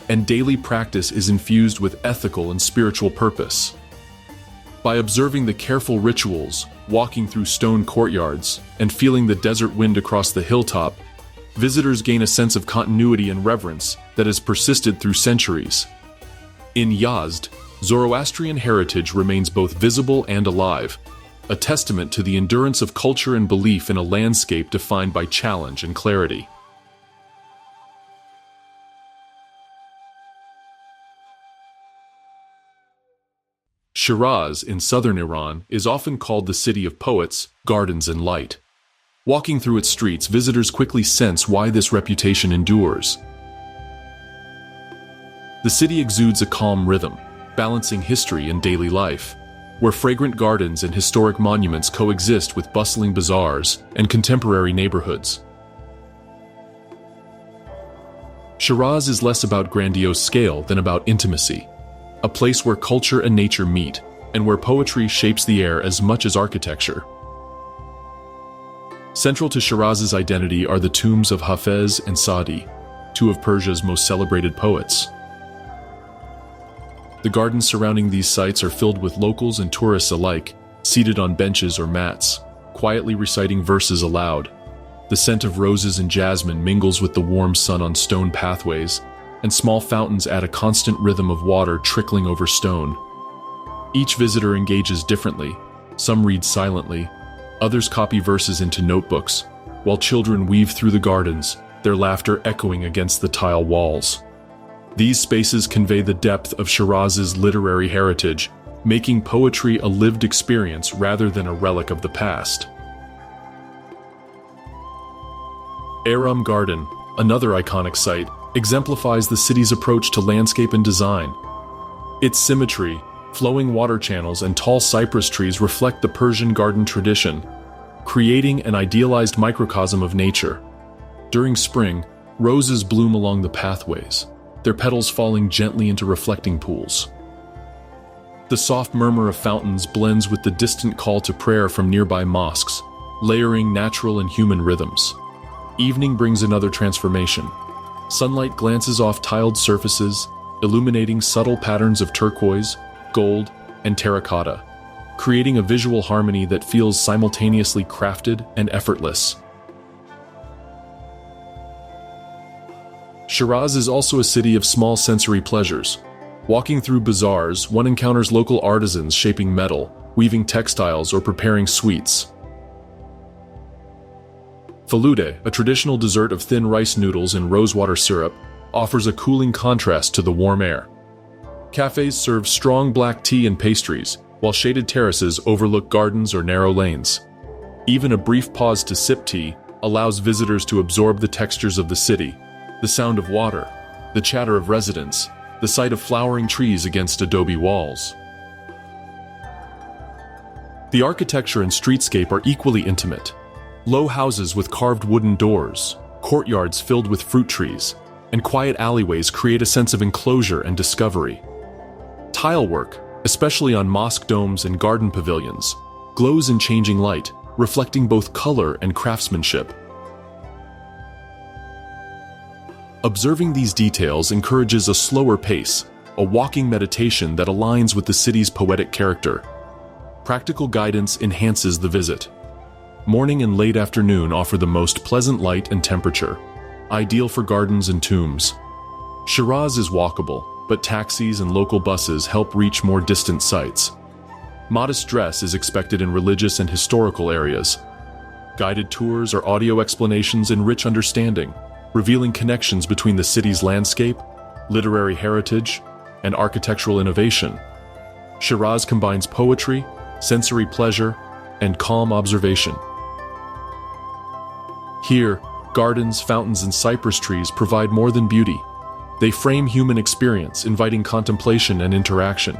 and daily practice is infused with ethical and spiritual purpose. By observing the careful rituals, walking through stone courtyards, and feeling the desert wind across the hilltop, visitors gain a sense of continuity and reverence that has persisted through centuries. In Yazd, Zoroastrian heritage remains both visible and alive, a testament to the endurance of culture and belief in a landscape defined by challenge and clarity. Shiraz, in southern Iran, is often called the city of poets, gardens, and light. Walking through its streets, visitors quickly sense why this reputation endures. The city exudes a calm rhythm, balancing history and daily life, where fragrant gardens and historic monuments coexist with bustling bazaars and contemporary neighborhoods. Shiraz is less about grandiose scale than about intimacy, a place where culture and nature meet, and where poetry shapes the air as much as architecture. Central to Shiraz's identity are the tombs of Hafez and Saadi, two of Persia's most celebrated poets. The gardens surrounding these sites are filled with locals and tourists alike, seated on benches or mats, quietly reciting verses aloud. The scent of roses and jasmine mingles with the warm sun on stone pathways, and small fountains add a constant rhythm of water trickling over stone. Each visitor engages differently. Some read silently, others copy verses into notebooks, while children weave through the gardens, their laughter echoing against the tile walls. These spaces convey the depth of Shiraz's literary heritage, making poetry a lived experience rather than a relic of the past. Aram Garden, another iconic site, exemplifies the city's approach to landscape and design. Its symmetry, flowing water channels, and tall cypress trees reflect the Persian garden tradition, creating an idealized microcosm of nature. During spring, roses bloom along the pathways, their petals falling gently into reflecting pools. The soft murmur of fountains blends with the distant call to prayer from nearby mosques, layering natural and human rhythms. Evening brings another transformation. Sunlight glances off tiled surfaces, illuminating subtle patterns of turquoise, gold, and terracotta, creating a visual harmony that feels simultaneously crafted and effortless. Shiraz is also a city of small sensory pleasures. Walking through bazaars, one encounters local artisans shaping metal, weaving textiles, or preparing sweets. Falude, a traditional dessert of thin rice noodles and rosewater syrup, offers a cooling contrast to the warm air. Cafes serve strong black tea and pastries, while shaded terraces overlook gardens or narrow lanes. Even a brief pause to sip tea allows visitors to absorb the textures of the city, the sound of water, the chatter of residents, the sight of flowering trees against adobe walls. The architecture and streetscape are equally intimate. Low houses with carved wooden doors, courtyards filled with fruit trees, and quiet alleyways create a sense of enclosure and discovery. Tile work, especially on mosque domes and garden pavilions, glows in changing light, reflecting both color and craftsmanship. Observing these details encourages a slower pace, a walking meditation that aligns with the city's poetic character. Practical guidance enhances the visit. Morning and late afternoon offer the most pleasant light and temperature, ideal for gardens and tombs. Shiraz is walkable, but taxis and local buses help reach more distant sites. Modest dress is expected in religious and historical areas. Guided tours or audio explanations enrich understanding, revealing connections between the city's landscape, literary heritage, and architectural innovation. Shiraz combines poetry, sensory pleasure, and calm observation. Here, gardens, fountains, and cypress trees provide more than beauty. They frame human experience, inviting contemplation and interaction.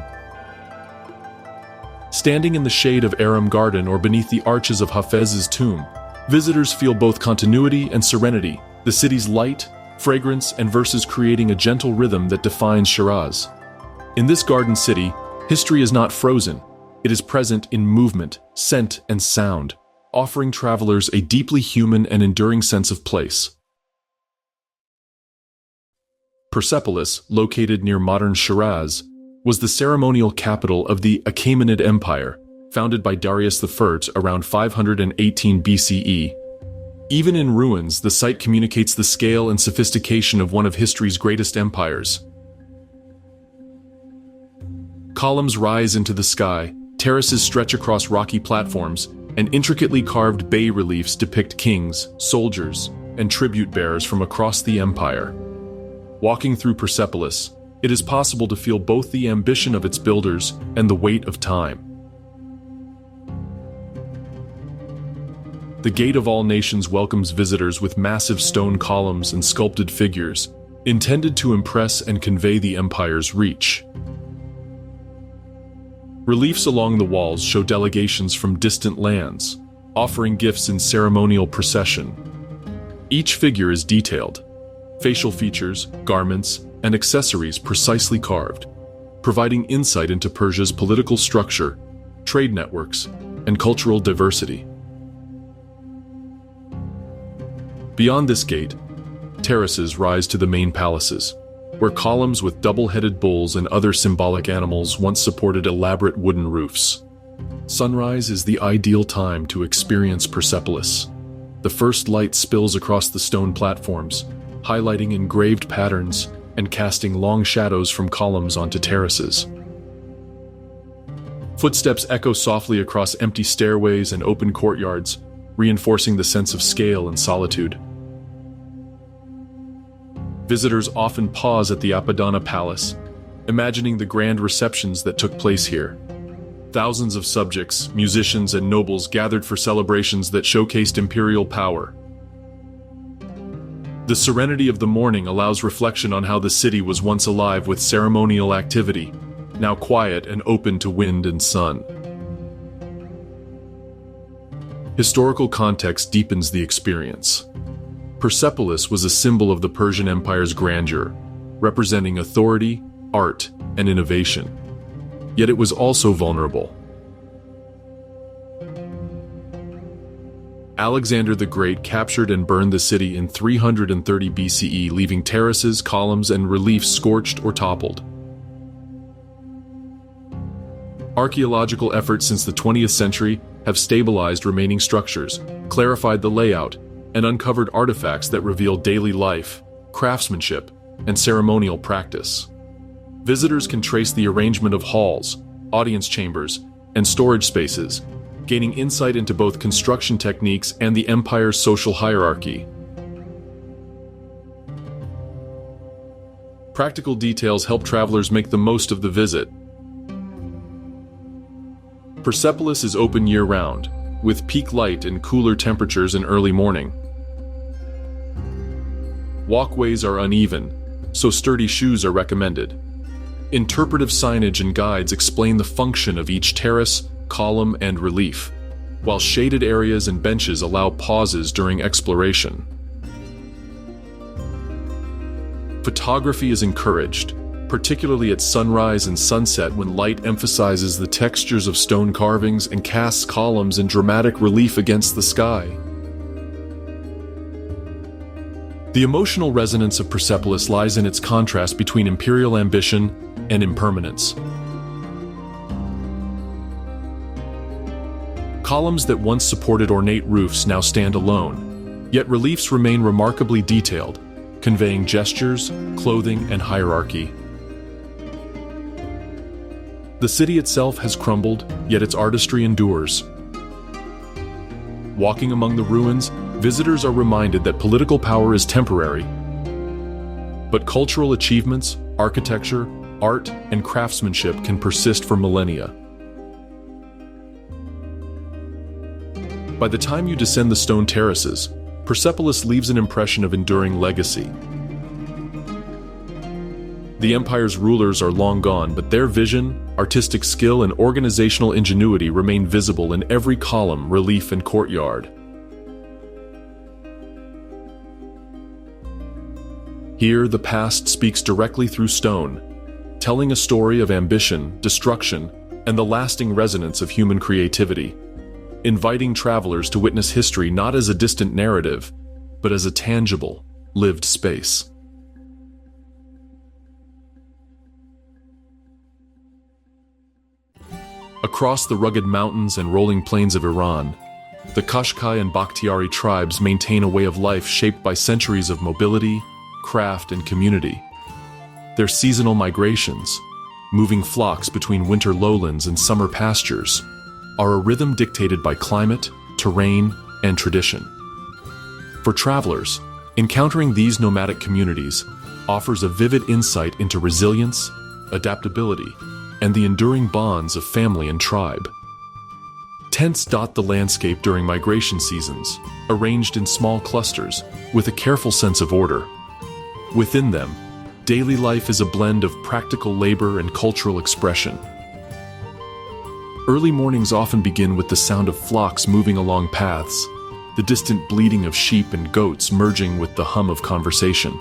Standing in the shade of Aram Garden or beneath the arches of Hafez's tomb, visitors feel both continuity and serenity, the city's light, fragrance, and verses creating a gentle rhythm that defines Shiraz. In this garden city, history is not frozen. It is present in movement, scent, and sound, offering travelers a deeply human and enduring sense of place. Persepolis, located near modern Shiraz, was the ceremonial capital of the Achaemenid Empire, founded by Darius I around 518 BCE. Even in ruins, the site communicates the scale and sophistication of one of history's greatest empires. Columns rise into the sky, terraces stretch across rocky platforms, and intricately carved bas-reliefs depict kings, soldiers, and tribute bearers from across the empire. Walking through Persepolis, it is possible to feel both the ambition of its builders and the weight of time. The Gate of All Nations welcomes visitors with massive stone columns and sculpted figures, intended to impress and convey the empire's reach. Reliefs along the walls show delegations from distant lands, offering gifts in ceremonial procession. Each figure is detailed, facial features, garments, and accessories precisely carved, providing insight into Persia's political structure, trade networks, and cultural diversity. Beyond this gate, terraces rise to the main palaces, where columns with double-headed bulls and other symbolic animals once supported elaborate wooden roofs. Sunrise is the ideal time to experience Persepolis. The first light spills across the stone platforms, highlighting engraved patterns and casting long shadows from columns onto terraces. Footsteps echo softly across empty stairways and open courtyards, reinforcing the sense of scale and solitude. Visitors often pause at the Apadana Palace, imagining the grand receptions that took place here. Thousands of subjects, musicians, and nobles gathered for celebrations that showcased imperial power. The serenity of the morning allows reflection on how the city was once alive with ceremonial activity, now quiet and open to wind and sun. Historical context deepens the experience. Persepolis was a symbol of the Persian Empire's grandeur, representing authority, art, and innovation. Yet it was also vulnerable. Alexander the Great captured and burned the city in 330 BCE, leaving terraces, columns, and reliefs scorched or toppled. Archaeological efforts since the 20th century have stabilized remaining structures, clarified the layout, and uncovered artifacts that reveal daily life, craftsmanship, and ceremonial practice. Visitors can trace the arrangement of halls, audience chambers, and storage spaces, gaining insight into both construction techniques and the empire's social hierarchy. Practical details help travelers make the most of the visit. Persepolis is open year-round, with peak light and cooler temperatures in early morning. Walkways are uneven, so sturdy shoes are recommended. Interpretive signage and guides explain the function of each terrace, column, and relief, while shaded areas and benches allow pauses during exploration. Photography is encouraged, particularly at sunrise and sunset when light emphasizes the textures of stone carvings and casts columns in dramatic relief against the sky. The emotional resonance of Persepolis lies in its contrast between imperial ambition and impermanence. Columns that once supported ornate roofs now stand alone, yet reliefs remain remarkably detailed, conveying gestures, clothing, and hierarchy. The city itself has crumbled, yet its artistry endures. Walking among the ruins, visitors are reminded that political power is temporary, but cultural achievements, architecture, art, and craftsmanship can persist for millennia. By the time you descend the stone terraces, Persepolis leaves an impression of enduring legacy. The empire's rulers are long gone, but their vision, artistic skill, and organizational ingenuity remain visible in every column, relief, and courtyard. Here, the past speaks directly through stone, telling a story of ambition, destruction, and the lasting resonance of human creativity, inviting travelers to witness history not as a distant narrative, but as a tangible, lived space. Across the rugged mountains and rolling plains of Iran, the Qashqai and Bakhtiari tribes maintain a way of life shaped by centuries of mobility, craft, and community. Their seasonal migrations, moving flocks between winter lowlands and summer pastures, are a rhythm dictated by climate, terrain, and tradition. For travelers, encountering these nomadic communities offers a vivid insight into resilience, adaptability, and the enduring bonds of family and tribe. Tents dot the landscape during migration seasons, arranged in small clusters with a careful sense of order. Within them, daily life is a blend of practical labor and cultural expression. Early mornings often begin with the sound of flocks moving along paths, the distant bleating of sheep and goats merging with the hum of conversation.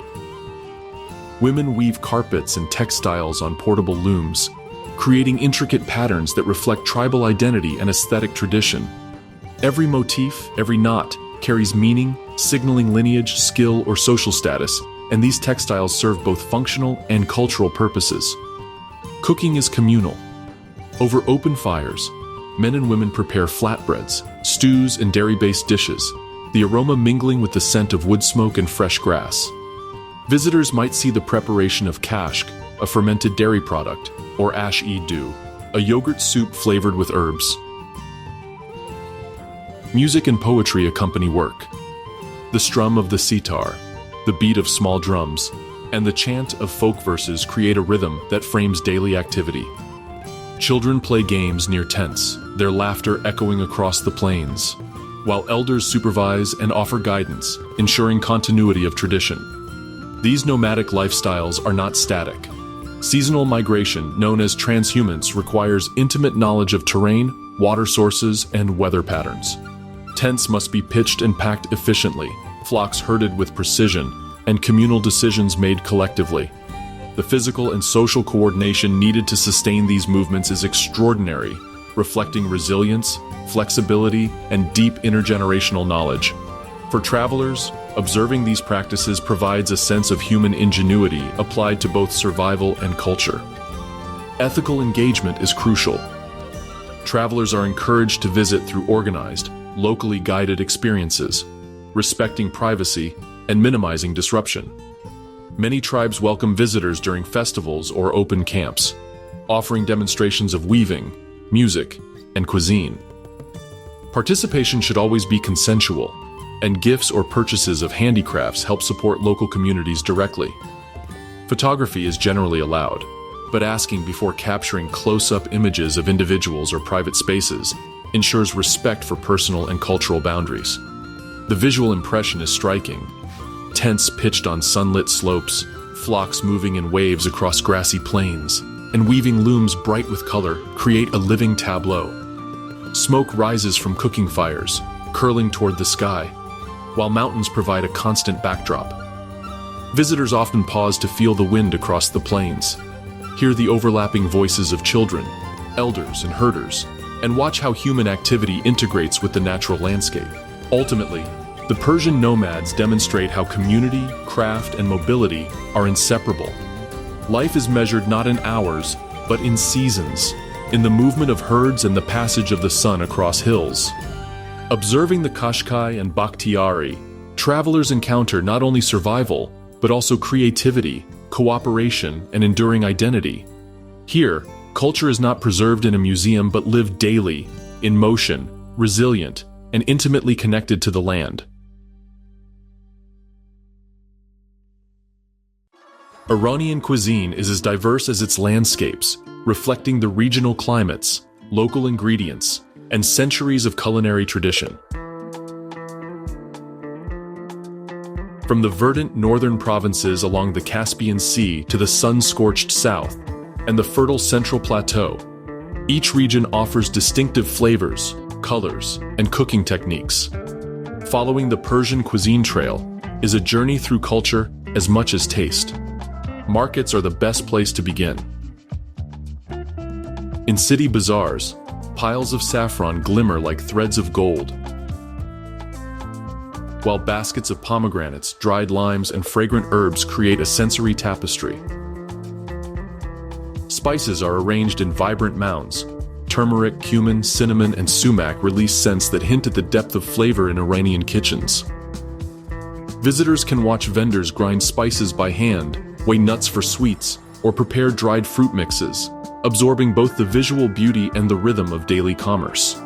Women weave carpets and textiles on portable looms, creating intricate patterns that reflect tribal identity and aesthetic tradition. Every motif, every knot, carries meaning, signaling lineage, skill, or social status, and these textiles serve both functional and cultural purposes. Cooking is communal. Over open fires, men and women prepare flatbreads, stews, and dairy-based dishes, the aroma mingling with the scent of wood smoke and fresh grass. Visitors might see the preparation of kashk, a fermented dairy product, or ash-e-dew, a yogurt soup flavored with herbs. Music and poetry accompany work. The strum of the sitar, the beat of small drums, and the chant of folk verses create a rhythm that frames daily activity. Children play games near tents, their laughter echoing across the plains, while elders supervise and offer guidance, ensuring continuity of tradition. These nomadic lifestyles are not static. Seasonal migration, known as transhumance, requires intimate knowledge of terrain, water sources, and weather patterns. Tents must be pitched and packed efficiently, flocks herded with precision, and communal decisions made collectively. The physical and social coordination needed to sustain these movements is extraordinary, reflecting resilience, flexibility, and deep intergenerational knowledge. For travelers, observing these practices provides a sense of human ingenuity applied to both survival and culture. Ethical engagement is crucial. Travelers are encouraged to visit through organized, locally guided experiences, respecting privacy and minimizing disruption. Many tribes welcome visitors during festivals or open camps, offering demonstrations of weaving, music, and cuisine. Participation should always be consensual, and gifts or purchases of handicrafts help support local communities directly. Photography is generally allowed, but asking before capturing close-up images of individuals or private spaces ensures respect for personal and cultural boundaries. The visual impression is striking. Tents pitched on sunlit slopes, flocks moving in waves across grassy plains, and weaving looms bright with color create a living tableau. Smoke rises from cooking fires, curling toward the sky, while mountains provide a constant backdrop. Visitors often pause to feel the wind across the plains, hear the overlapping voices of children, elders, and herders, and watch how human activity integrates with the natural landscape. Ultimately, the Persian nomads demonstrate how community, craft, and mobility are inseparable. Life is measured not in hours, but in seasons, in the movement of herds and the passage of the sun across hills. Observing the Qashqai and Bakhtiari, travelers encounter not only survival, but also creativity, cooperation, and enduring identity. Here, culture is not preserved in a museum but lived daily, in motion, resilient, and intimately connected to the land. Iranian cuisine is as diverse as its landscapes, reflecting the regional climates, local ingredients, and centuries of culinary tradition. From the verdant northern provinces along the Caspian Sea to the sun-scorched south and the fertile central plateau, each region offers distinctive flavors, colors, and cooking techniques. Following the Persian cuisine trail is a journey through culture as much as taste. Markets are the best place to begin. In city bazaars, piles of saffron glimmer like threads of gold, while baskets of pomegranates, dried limes, and fragrant herbs create a sensory tapestry. Spices are arranged in vibrant mounds. Turmeric, cumin, cinnamon, and sumac release scents that hint at the depth of flavor in Iranian kitchens. Visitors can watch vendors grind spices by hand, weigh nuts for sweets, or prepare dried fruit mixes, absorbing both the visual beauty and the rhythm of daily commerce.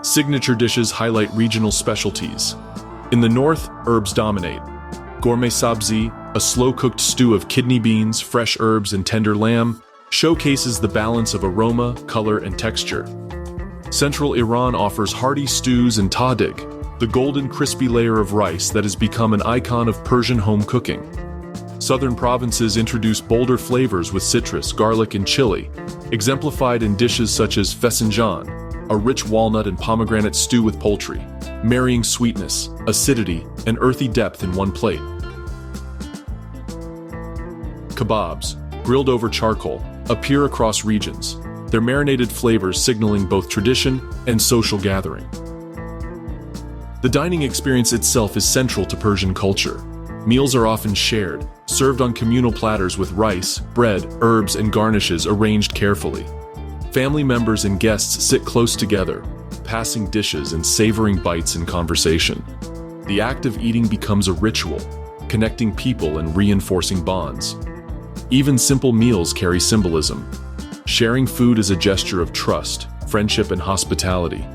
Signature dishes highlight regional specialties. In the north, herbs dominate. Gourmet sabzi, a slow-cooked stew of kidney beans, fresh herbs, and tender lamb, showcases the balance of aroma, color, and texture. Central Iran offers hearty stews and tahdig, the golden crispy layer of rice that has become an icon of Persian home cooking. Southern provinces introduce bolder flavors with citrus, garlic, and chili, exemplified in dishes such as fesenjan, a rich walnut and pomegranate stew with poultry, marrying sweetness, acidity, and earthy depth in one plate. kebabs, grilled over charcoal, appear across regions, their marinated flavors signaling both tradition and social gathering. The dining experience itself is central to Persian culture. Meals are often shared, served on communal platters with rice, bread, herbs, and garnishes arranged carefully. Family members and guests sit close together, passing dishes and savoring bites in conversation. The act of eating becomes a ritual, connecting people and reinforcing bonds. Even simple meals carry symbolism. Sharing food is a gesture of trust, friendship, and hospitality,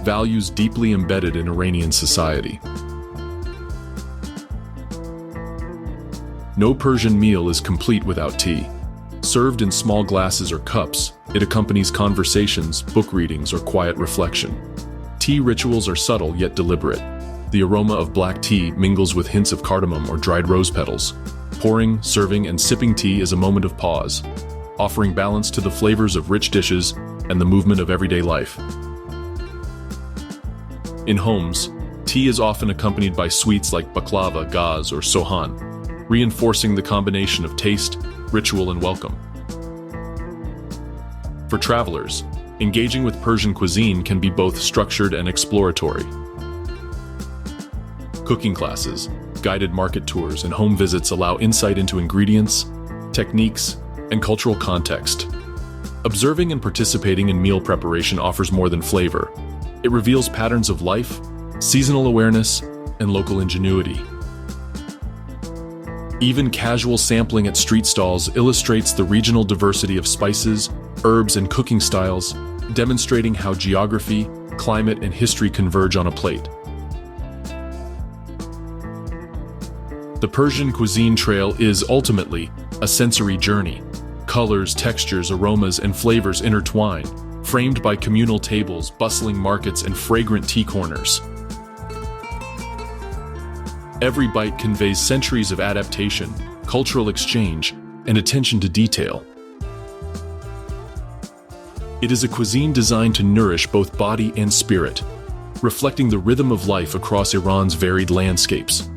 values deeply embedded in Iranian society. No Persian meal is complete without tea. Served in small glasses or cups, it accompanies conversations, book readings, or quiet reflection. Tea rituals are subtle yet deliberate. The aroma of black tea mingles with hints of cardamom or dried rose petals. Pouring, serving, and sipping tea is a moment of pause, offering balance to the flavors of rich dishes and the movement of everyday life. In homes, tea is often accompanied by sweets like baklava, gaz, or sohan, reinforcing the combination of taste, ritual, and welcome. For travelers, engaging with Persian cuisine can be both structured and exploratory. Cooking classes, guided market tours, and home visits allow insight into ingredients, techniques, and cultural context. Observing and participating in meal preparation offers more than flavor. It reveals patterns of life, seasonal awareness, and local ingenuity. Even casual sampling at street stalls illustrates the regional diversity of spices, herbs, and cooking styles, demonstrating how geography, climate, and history converge on a plate. The Persian cuisine trail is ultimately a sensory journey. Colors, textures, aromas, and flavors intertwine, framed by communal tables, bustling markets, and fragrant tea corners. Every bite conveys centuries of adaptation, cultural exchange, and attention to detail. It is a cuisine designed to nourish both body and spirit, reflecting the rhythm of life across Iran's varied landscapes.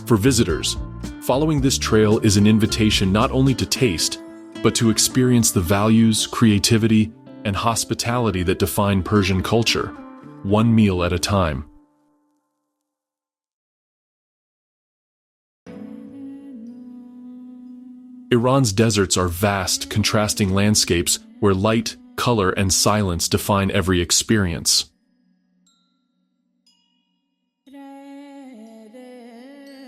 For visitors, following this trail is an invitation not only to taste, but to experience the values, creativity, and hospitality that define Persian culture, one meal at a time. Iran's deserts are vast, contrasting landscapes where light, color, and silence define every experience.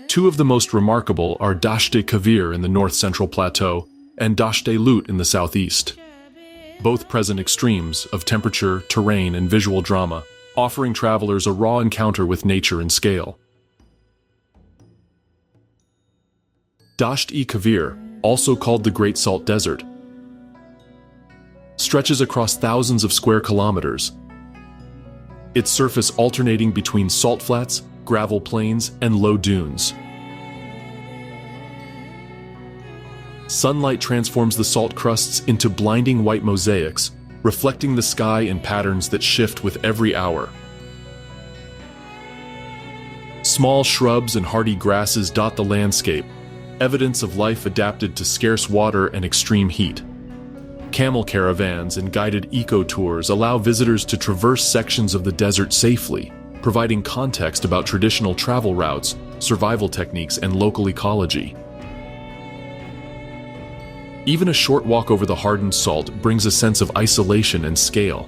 Two of the most remarkable are Dasht-e Kavir in the north-central plateau and Dasht-e-Lut in the southeast. Both present extremes of temperature, terrain, and visual drama, offering travelers a raw encounter with nature and scale. Dasht-e-Kavir, also called the Great Salt Desert, stretches across thousands of square kilometers, its surface alternating between salt flats, gravel plains, and low dunes. Sunlight transforms the salt crusts into blinding white mosaics, reflecting the sky in patterns that shift with every hour. Small shrubs and hardy grasses dot the landscape, evidence of life adapted to scarce water and extreme heat. Camel caravans and guided eco-tours allow visitors to traverse sections of the desert safely, providing context about traditional travel routes, survival techniques, and local ecology. Even a short walk over the hardened salt brings a sense of isolation and scale.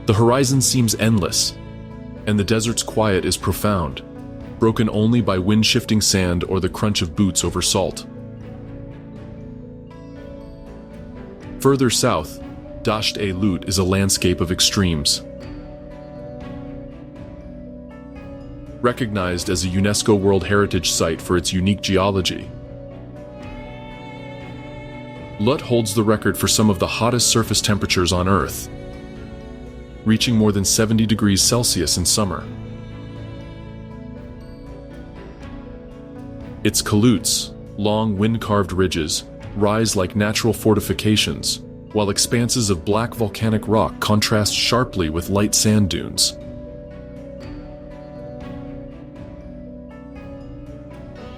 The horizon seems endless, and the desert's quiet is profound, broken only by wind-shifting sand or the crunch of boots over salt. Further south, Dasht-e-Lut is a landscape of extremes. Recognized as a UNESCO World Heritage Site for its unique geology, Lut holds the record for some of the hottest surface temperatures on Earth, reaching more than 70 degrees Celsius in summer. Its kalutes, long wind-carved ridges, rise like natural fortifications, while expanses of black volcanic rock contrast sharply with light sand dunes.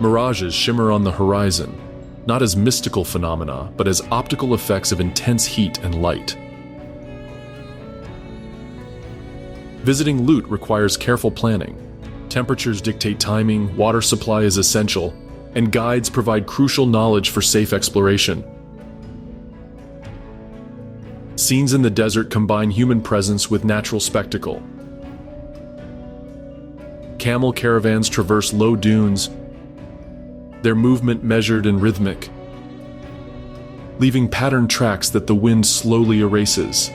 Mirages shimmer on the horizon, not as mystical phenomena, but as optical effects of intense heat and light. Visiting Lut requires careful planning. Temperatures dictate timing, water supply is essential, and guides provide crucial knowledge for safe exploration. Scenes in the desert combine human presence with natural spectacle. Camel caravans traverse low dunes, their movement measured and rhythmic, leaving patterned tracks that the wind slowly erases.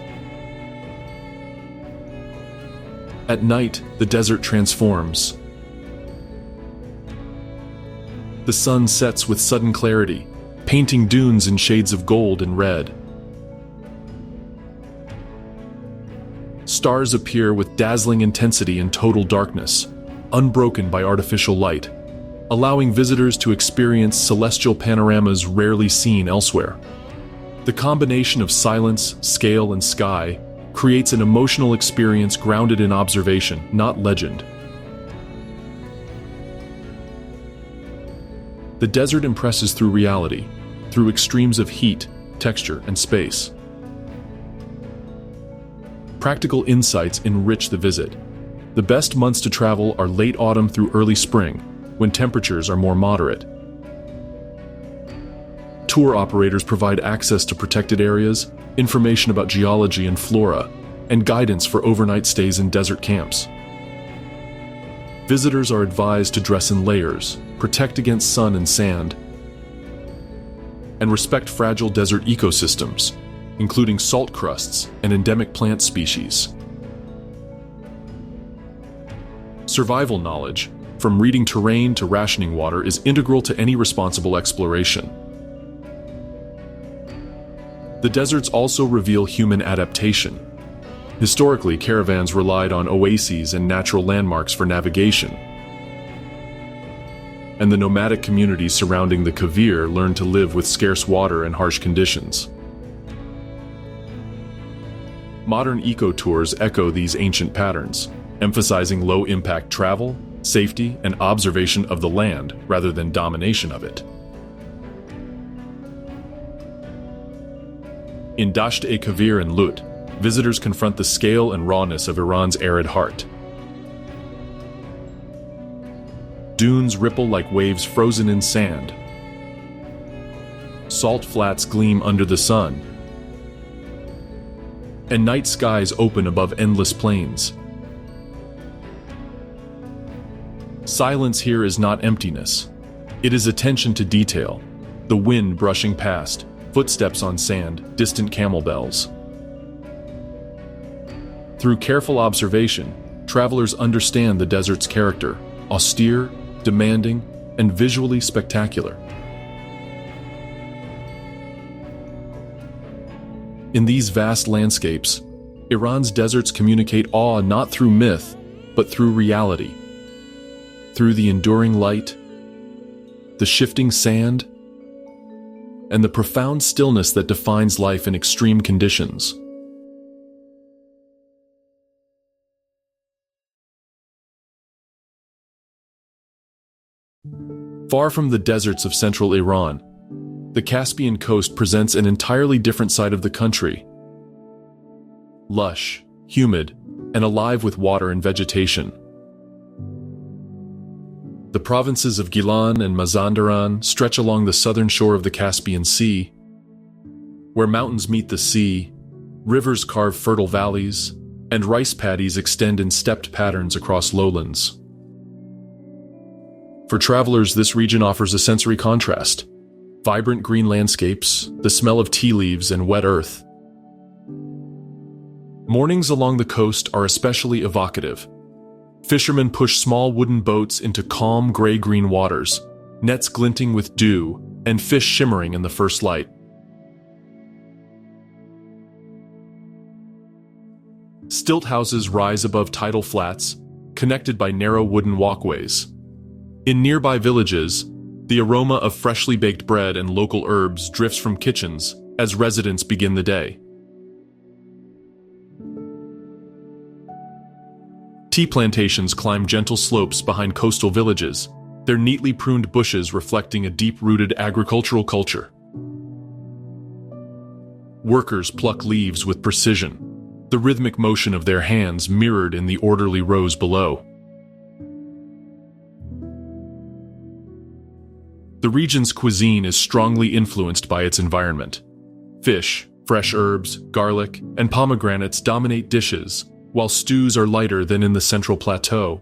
At night, the desert transforms. The sun sets with sudden clarity, painting dunes in shades of gold and red. Stars appear with dazzling intensity in total darkness, unbroken by artificial light, allowing visitors to experience celestial panoramas rarely seen elsewhere. The combination of silence, scale, and sky creates an emotional experience grounded in observation, not legend. The desert impresses through reality, through extremes of heat, texture, and space. Practical insights enrich the visit. The best months to travel are late autumn through early spring, when temperatures are more moderate. Tour operators provide access to protected areas, information about geology and flora, and guidance for overnight stays in desert camps. Visitors are advised to dress in layers, protect against sun and sand, and respect fragile desert ecosystems, including salt crusts and endemic plant species. Survival knowledge, from reading terrain to rationing water, is integral to any responsible exploration. The deserts also reveal human adaptation. Historically, caravans relied on oases and natural landmarks for navigation, and the nomadic communities surrounding the Kavir learned to live with scarce water and harsh conditions. Modern eco-tours echo these ancient patterns, emphasizing low-impact travel, safety, and observation of the land rather than domination of it. In Dasht-e-Kavir and Lut, visitors confront the scale and rawness of Iran's arid heart. Dunes ripple like waves frozen in sand. Salt flats gleam under the sun, and night skies open above endless plains. Silence here is not emptiness. It is attention to detail, the wind brushing past, footsteps on sand, distant camel bells. Through careful observation, travelers understand the desert's character, austere, demanding, and visually spectacular. In these vast landscapes, Iran's deserts communicate awe not through myth, but through reality. Through the enduring light, the shifting sand, and the profound stillness that defines life in extreme conditions. Far from the deserts of central Iran, the Caspian coast presents an entirely different side of the country. Lush, humid, and alive with water and vegetation. The provinces of Gilan and Mazandaran stretch along the southern shore of the Caspian Sea, where mountains meet the sea, rivers carve fertile valleys, and rice paddies extend in stepped patterns across lowlands. For travelers, this region offers a sensory contrast. Vibrant green landscapes, the smell of tea leaves and wet earth. Mornings along the coast are especially evocative. Fishermen push small wooden boats into calm gray-green waters, nets glinting with dew, and fish shimmering in the first light. Stilt houses rise above tidal flats, connected by narrow wooden walkways. In nearby villages, the aroma of freshly baked bread and local herbs drifts from kitchens as residents begin the day. Tea plantations climb gentle slopes behind coastal villages, their neatly pruned bushes reflecting a deep-rooted agricultural culture. Workers pluck leaves with precision, the rhythmic motion of their hands mirrored in the orderly rows below. The region's cuisine is strongly influenced by its environment. Fish, fresh herbs, garlic, and pomegranates dominate dishes, while stews are lighter than in the Central Plateau.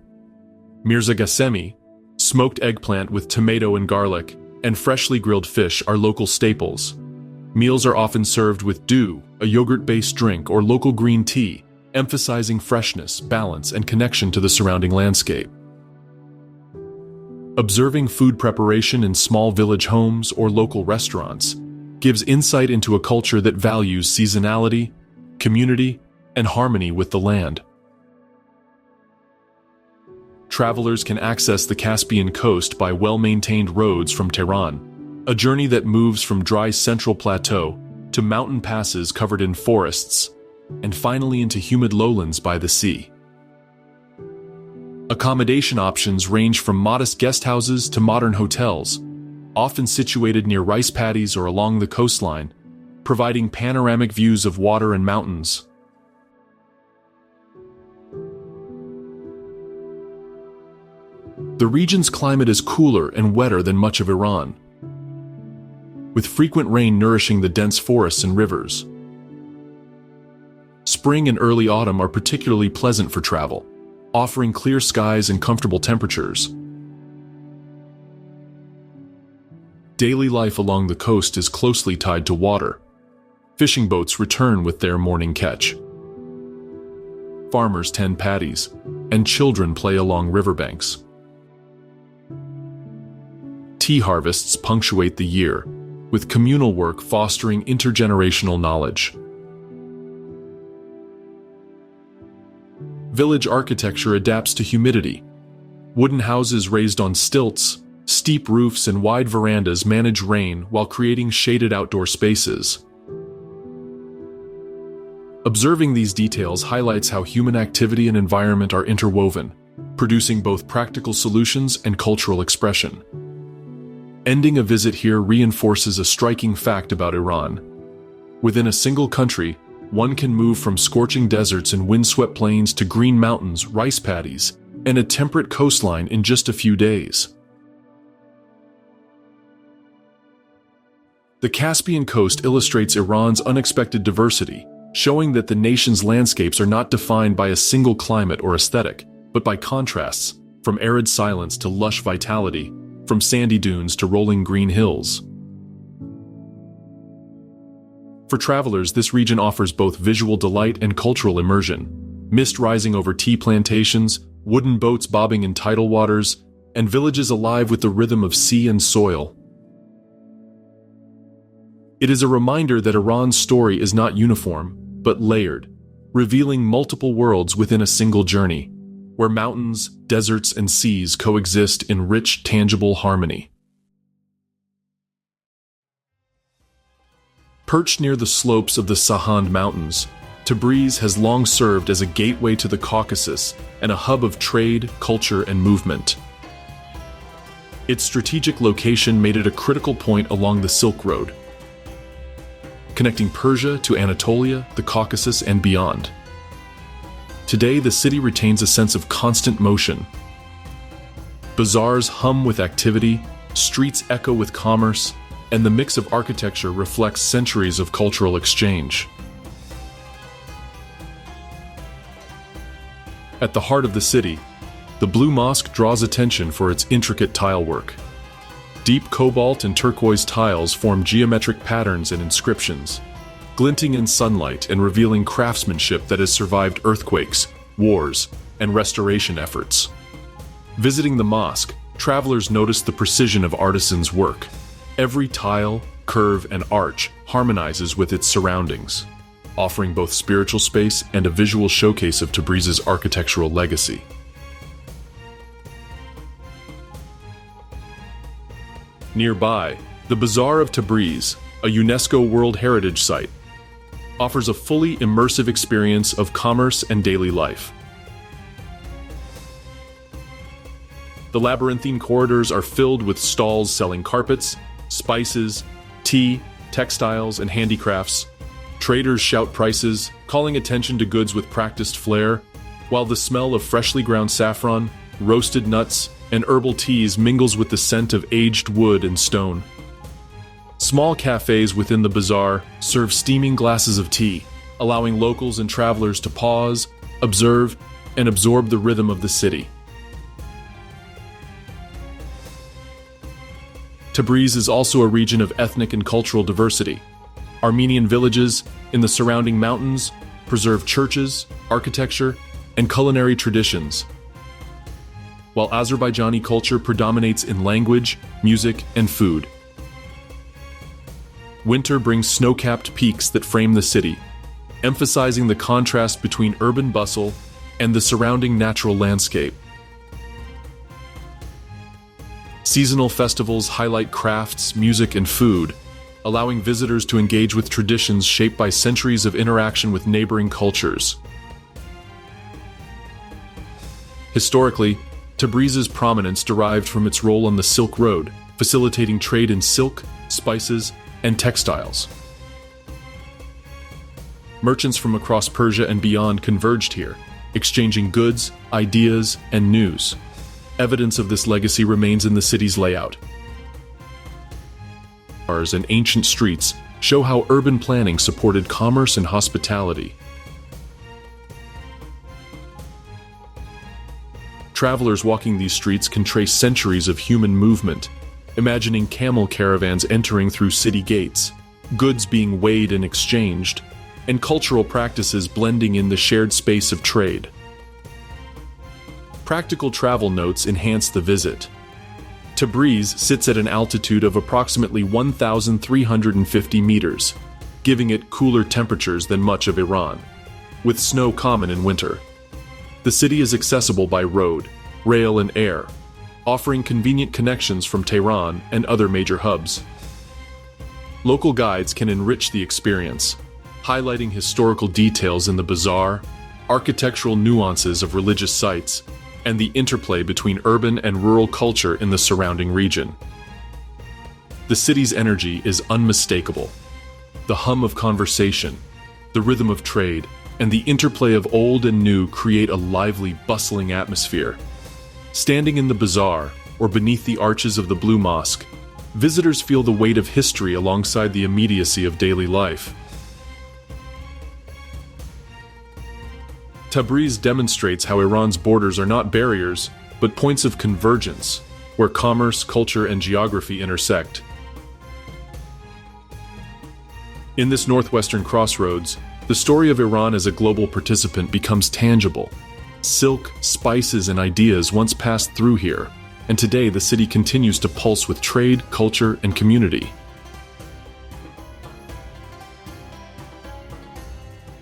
Mirza Ghasemi, smoked eggplant with tomato and garlic, and freshly grilled fish are local staples. Meals are often served with dew, a yogurt-based drink, or local green tea, emphasizing freshness, balance, and connection to the surrounding landscape. Observing food preparation in small village homes or local restaurants gives insight into a culture that values seasonality, community, and harmony with the land. Travelers can access the Caspian coast by well-maintained roads from Tehran, a journey that moves from dry Central Plateau to mountain passes covered in forests, and finally into humid lowlands by the sea. Accommodation options range from modest guest houses to modern hotels, often situated near rice paddies or along the coastline, providing panoramic views of water and mountains. The region's climate is cooler and wetter than much of Iran, with frequent rain nourishing the dense forests and rivers. Spring and early autumn are particularly pleasant for travel, offering clear skies and comfortable temperatures. Daily life along the coast is closely tied to water. Fishing boats return with their morning catch. Farmers tend paddies, and children play along riverbanks. Tea harvests punctuate the year, with communal work fostering intergenerational knowledge. Village architecture adapts to humidity. Wooden houses raised on stilts, steep roofs, and wide verandas manage rain while creating shaded outdoor spaces. Observing these details highlights how human activity and environment are interwoven, producing both practical solutions and cultural expression. Ending a visit here reinforces a striking fact about Iran. Within a single country, one can move from scorching deserts and windswept plains to green mountains, rice paddies, and a temperate coastline in just a few days. The Caspian coast illustrates Iran's unexpected diversity, showing that the nation's landscapes are not defined by a single climate or aesthetic, but by contrasts, from arid silence to lush vitality, from sandy dunes to rolling green hills. For travelers, this region offers both visual delight and cultural immersion. Mist rising over tea plantations, wooden boats bobbing in tidal waters, and villages alive with the rhythm of sea and soil. It is a reminder that Iran's story is not uniform, but layered, revealing multiple worlds within a single journey, where mountains, deserts, and seas coexist in rich, tangible harmony. Perched near the slopes of the Isfahan Mountains, Tabriz has long served as a gateway to the Caucasus and a hub of trade, culture, and movement. Its strategic location made it a critical point along the Silk Road, connecting Persia to Anatolia, the Caucasus, and beyond. Today, the city retains a sense of constant motion. Bazaars hum with activity, streets echo with commerce, and the mix of architecture reflects centuries of cultural exchange. At the heart of the city, the Blue Mosque draws attention for its intricate tile work. Deep cobalt and turquoise tiles form geometric patterns and inscriptions, glinting in sunlight and revealing craftsmanship that has survived earthquakes, wars, and restoration efforts. Visiting the mosque, travelers notice the precision of artisans' work. Every tile, curve, and arch harmonizes with its surroundings, offering both spiritual space and a visual showcase of Tabriz's architectural legacy. Nearby, the Bazaar of Tabriz, a UNESCO World Heritage Site, offers a fully immersive experience of commerce and daily life. The labyrinthine corridors are filled with stalls selling carpets, spices, tea, textiles, and handicrafts. Traders shout prices, calling attention to goods with practiced flair, while the smell of freshly ground saffron, roasted nuts, and herbal teas mingles with the scent of aged wood and stone. Small cafes within the bazaar serve steaming glasses of tea, allowing locals and travelers to pause, observe, and absorb the rhythm of the city. Tabriz is also a region of ethnic and cultural diversity. Armenian villages in the surrounding mountains preserve churches, architecture, and culinary traditions, while Azerbaijani culture predominates in language, music, and food. Winter brings snow-capped peaks that frame the city, emphasizing the contrast between urban bustle and the surrounding natural landscape. Seasonal festivals highlight crafts, music, and food, allowing visitors to engage with traditions shaped by centuries of interaction with neighboring cultures. Historically, Tabriz's prominence derived from its role on the Silk Road, facilitating trade in silk, spices, and textiles. Merchants from across Persia and beyond converged here, exchanging goods, ideas, and news. Evidence of this legacy remains in the city's layout. Bars and ancient streets show how urban planning supported commerce and hospitality. Travelers walking these streets can trace centuries of human movement, imagining camel caravans entering through city gates, goods being weighed and exchanged, and cultural practices blending in the shared space of trade. Practical travel notes enhance the visit. Tabriz sits at an altitude of approximately 1,350 meters, giving it cooler temperatures than much of Iran, with snow common in winter. The city is accessible by road, rail, and air, offering convenient connections from Tehran and other major hubs. Local guides can enrich the experience, highlighting historical details in the bazaar, architectural nuances of religious sites, and the interplay between urban and rural culture in the surrounding region. The city's energy is unmistakable. The hum of conversation, the rhythm of trade, and the interplay of old and new create a lively, bustling atmosphere. Standing in the bazaar, or beneath the arches of the Blue Mosque, visitors feel the weight of history alongside the immediacy of daily life. Tabriz demonstrates how Iran's borders are not barriers, but points of convergence, where commerce, culture, and geography intersect. In this northwestern crossroads, the story of Iran as a global participant becomes tangible. Silk, spices, and ideas once passed through here, and today the city continues to pulse with trade, culture, and community.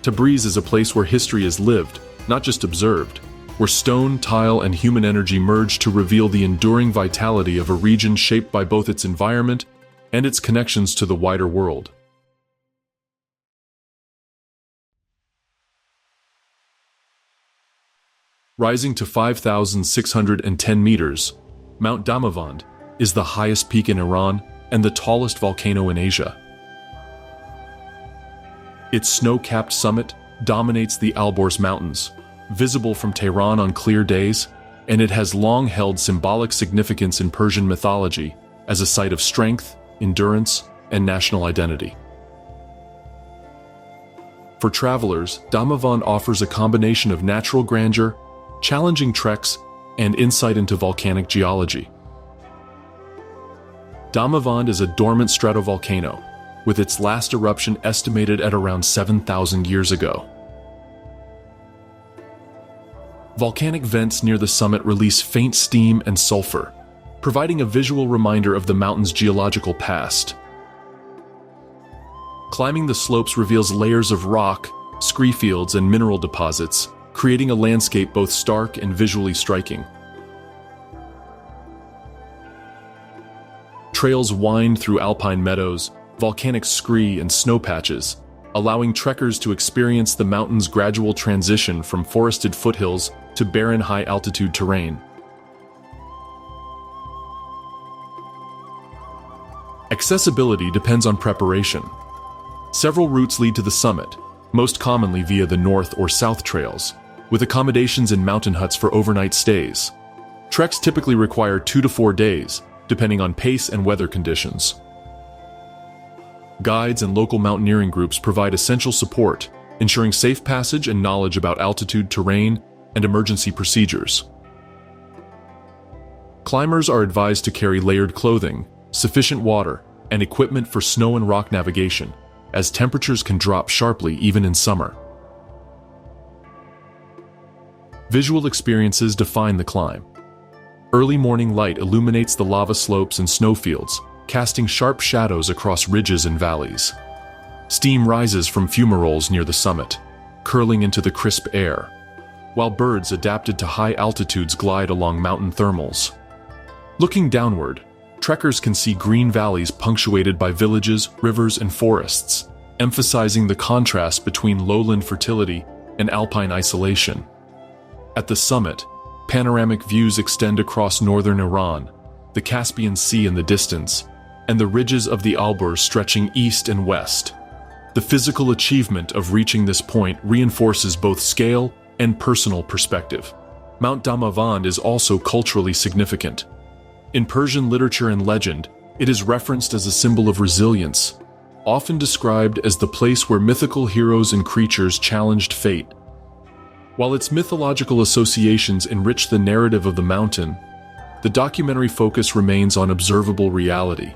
Tabriz is a place where history is lived, not just observed, where stone, tile, and human energy merge to reveal the enduring vitality of a region shaped by both its environment and its connections to the wider world. Rising to 5,610 meters, Mount Damavand is the highest peak in Iran and the tallest volcano in Asia. Its snow-capped summit dominates the Alborz Mountains, visible from Tehran on clear days, and it has long held symbolic significance in Persian mythology as a site of strength, endurance, and national identity. For travelers, Damavand offers a combination of natural grandeur, challenging treks, and insight into volcanic geology. Damavand is a dormant stratovolcano, with its last eruption estimated at around 7,000 years ago. Volcanic vents near the summit release faint steam and sulfur, providing a visual reminder of the mountain's geological past. Climbing the slopes reveals layers of rock, scree fields, and mineral deposits, creating a landscape both stark and visually striking. Trails wind through alpine meadows, volcanic scree, and snow patches, allowing trekkers to experience the mountain's gradual transition from forested foothills to barren high-altitude terrain. Accessibility depends on preparation. Several routes lead to the summit, most commonly via the north or south trails, with accommodations in mountain huts for overnight stays. Treks typically require 2 to 4 days, depending on pace and weather conditions. Guides and local mountaineering groups provide essential support, ensuring safe passage and knowledge about altitude, terrain, and emergency procedures. Climbers are advised to carry layered clothing, sufficient water, and equipment for snow and rock navigation, as temperatures can drop sharply even in summer. Visual experiences define the climb. Early morning light illuminates the lava slopes and snowfields, casting sharp shadows across ridges and valleys. Steam rises from fumaroles near the summit, curling into the crisp air, while birds adapted to high altitudes glide along mountain thermals. Looking downward, trekkers can see green valleys punctuated by villages, rivers, and forests, emphasizing the contrast between lowland fertility and alpine isolation. At the summit, panoramic views extend across northern Iran, the Caspian Sea in the distance, and the ridges of the Alborz stretching east and west. The physical achievement of reaching this point reinforces both scale and personal perspective. Mount Damavand is also culturally significant. In Persian literature and legend, it is referenced as a symbol of resilience, often described as the place where mythical heroes and creatures challenged fate. While its mythological associations enrich the narrative of the mountain, the documentary focus remains on observable reality.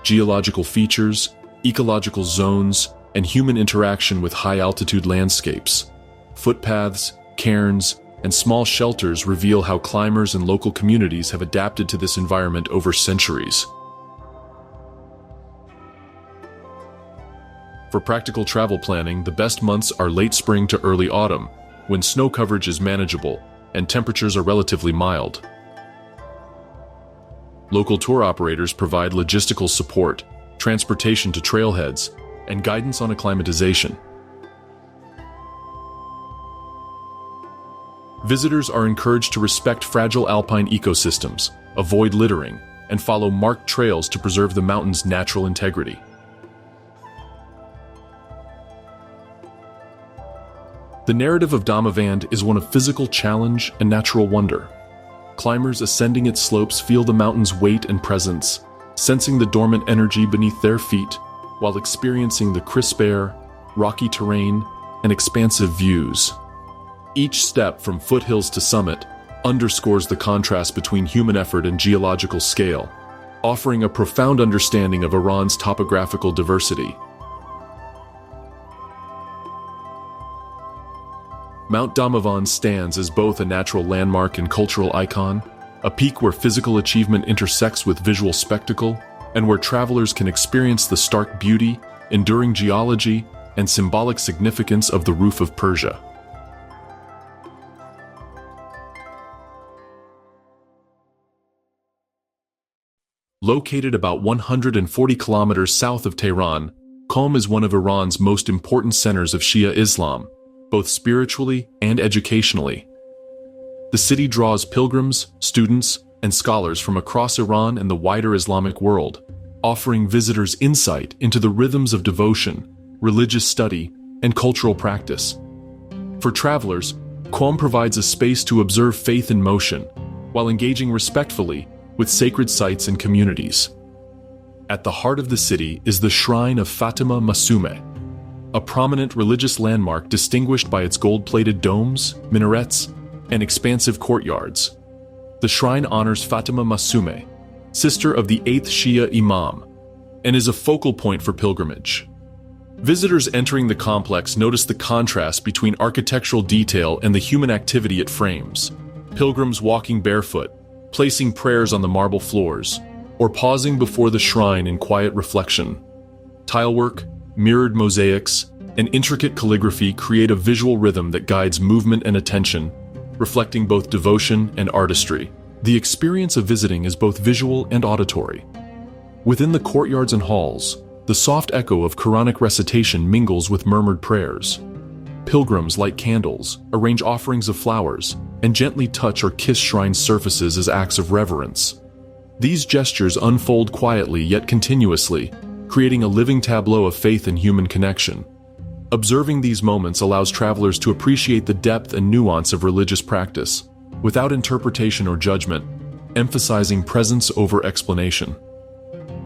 Geological features, ecological zones, and human interaction with high-altitude landscapes. Footpaths, cairns, and small shelters reveal how climbers and local communities have adapted to this environment over centuries. For practical travel planning, the best months are late spring to early autumn, when snow coverage is manageable and temperatures are relatively mild. Local tour operators provide logistical support, transportation to trailheads, and guidance on acclimatization. Visitors are encouraged to respect fragile alpine ecosystems, avoid littering, and follow marked trails to preserve the mountain's natural integrity. The narrative of Damavand is one of physical challenge and natural wonder. Climbers ascending its slopes feel the mountain's weight and presence, sensing the dormant energy beneath their feet, while experiencing the crisp air, rocky terrain, and expansive views. Each step from foothills to summit underscores the contrast between human effort and geological scale, offering a profound understanding of Iran's topographical diversity. Mount Damavand stands as both a natural landmark and cultural icon, a peak where physical achievement intersects with visual spectacle, and where travelers can experience the stark beauty, enduring geology, and symbolic significance of the roof of Persia. Located about 140 kilometers south of Tehran, Qom is one of Iran's most important centers of Shia Islam, both spiritually and educationally. The city draws pilgrims, students, and scholars from across Iran and the wider Islamic world, offering visitors insight into the rhythms of devotion, religious study, and cultural practice. For travelers, Qom provides a space to observe faith in motion, while engaging respectfully with sacred sites and communities. At the heart of the city is the shrine of Fatima Masumeh, a prominent religious landmark distinguished by its gold-plated domes, minarets, and expansive courtyards. The shrine honors Fatima Masumeh, sister of the 8th Shia Imam, and is a focal point for pilgrimage. Visitors entering the complex notice the contrast between architectural detail and the human activity it frames. Pilgrims walking barefoot, placing prayers on the marble floors, or pausing before the shrine in quiet reflection. Tilework, mirrored mosaics, and intricate calligraphy create a visual rhythm that guides movement and attention, reflecting both devotion and artistry. The experience of visiting is both visual and auditory. Within the courtyards and halls, the soft echo of Quranic recitation mingles with murmured prayers. Pilgrims light candles, arrange offerings of flowers, and gently touch or kiss shrine surfaces as acts of reverence. These gestures unfold quietly yet continuously, creating a living tableau of faith and human connection. Observing these moments allows travelers to appreciate the depth and nuance of religious practice, without interpretation or judgment, emphasizing presence over explanation.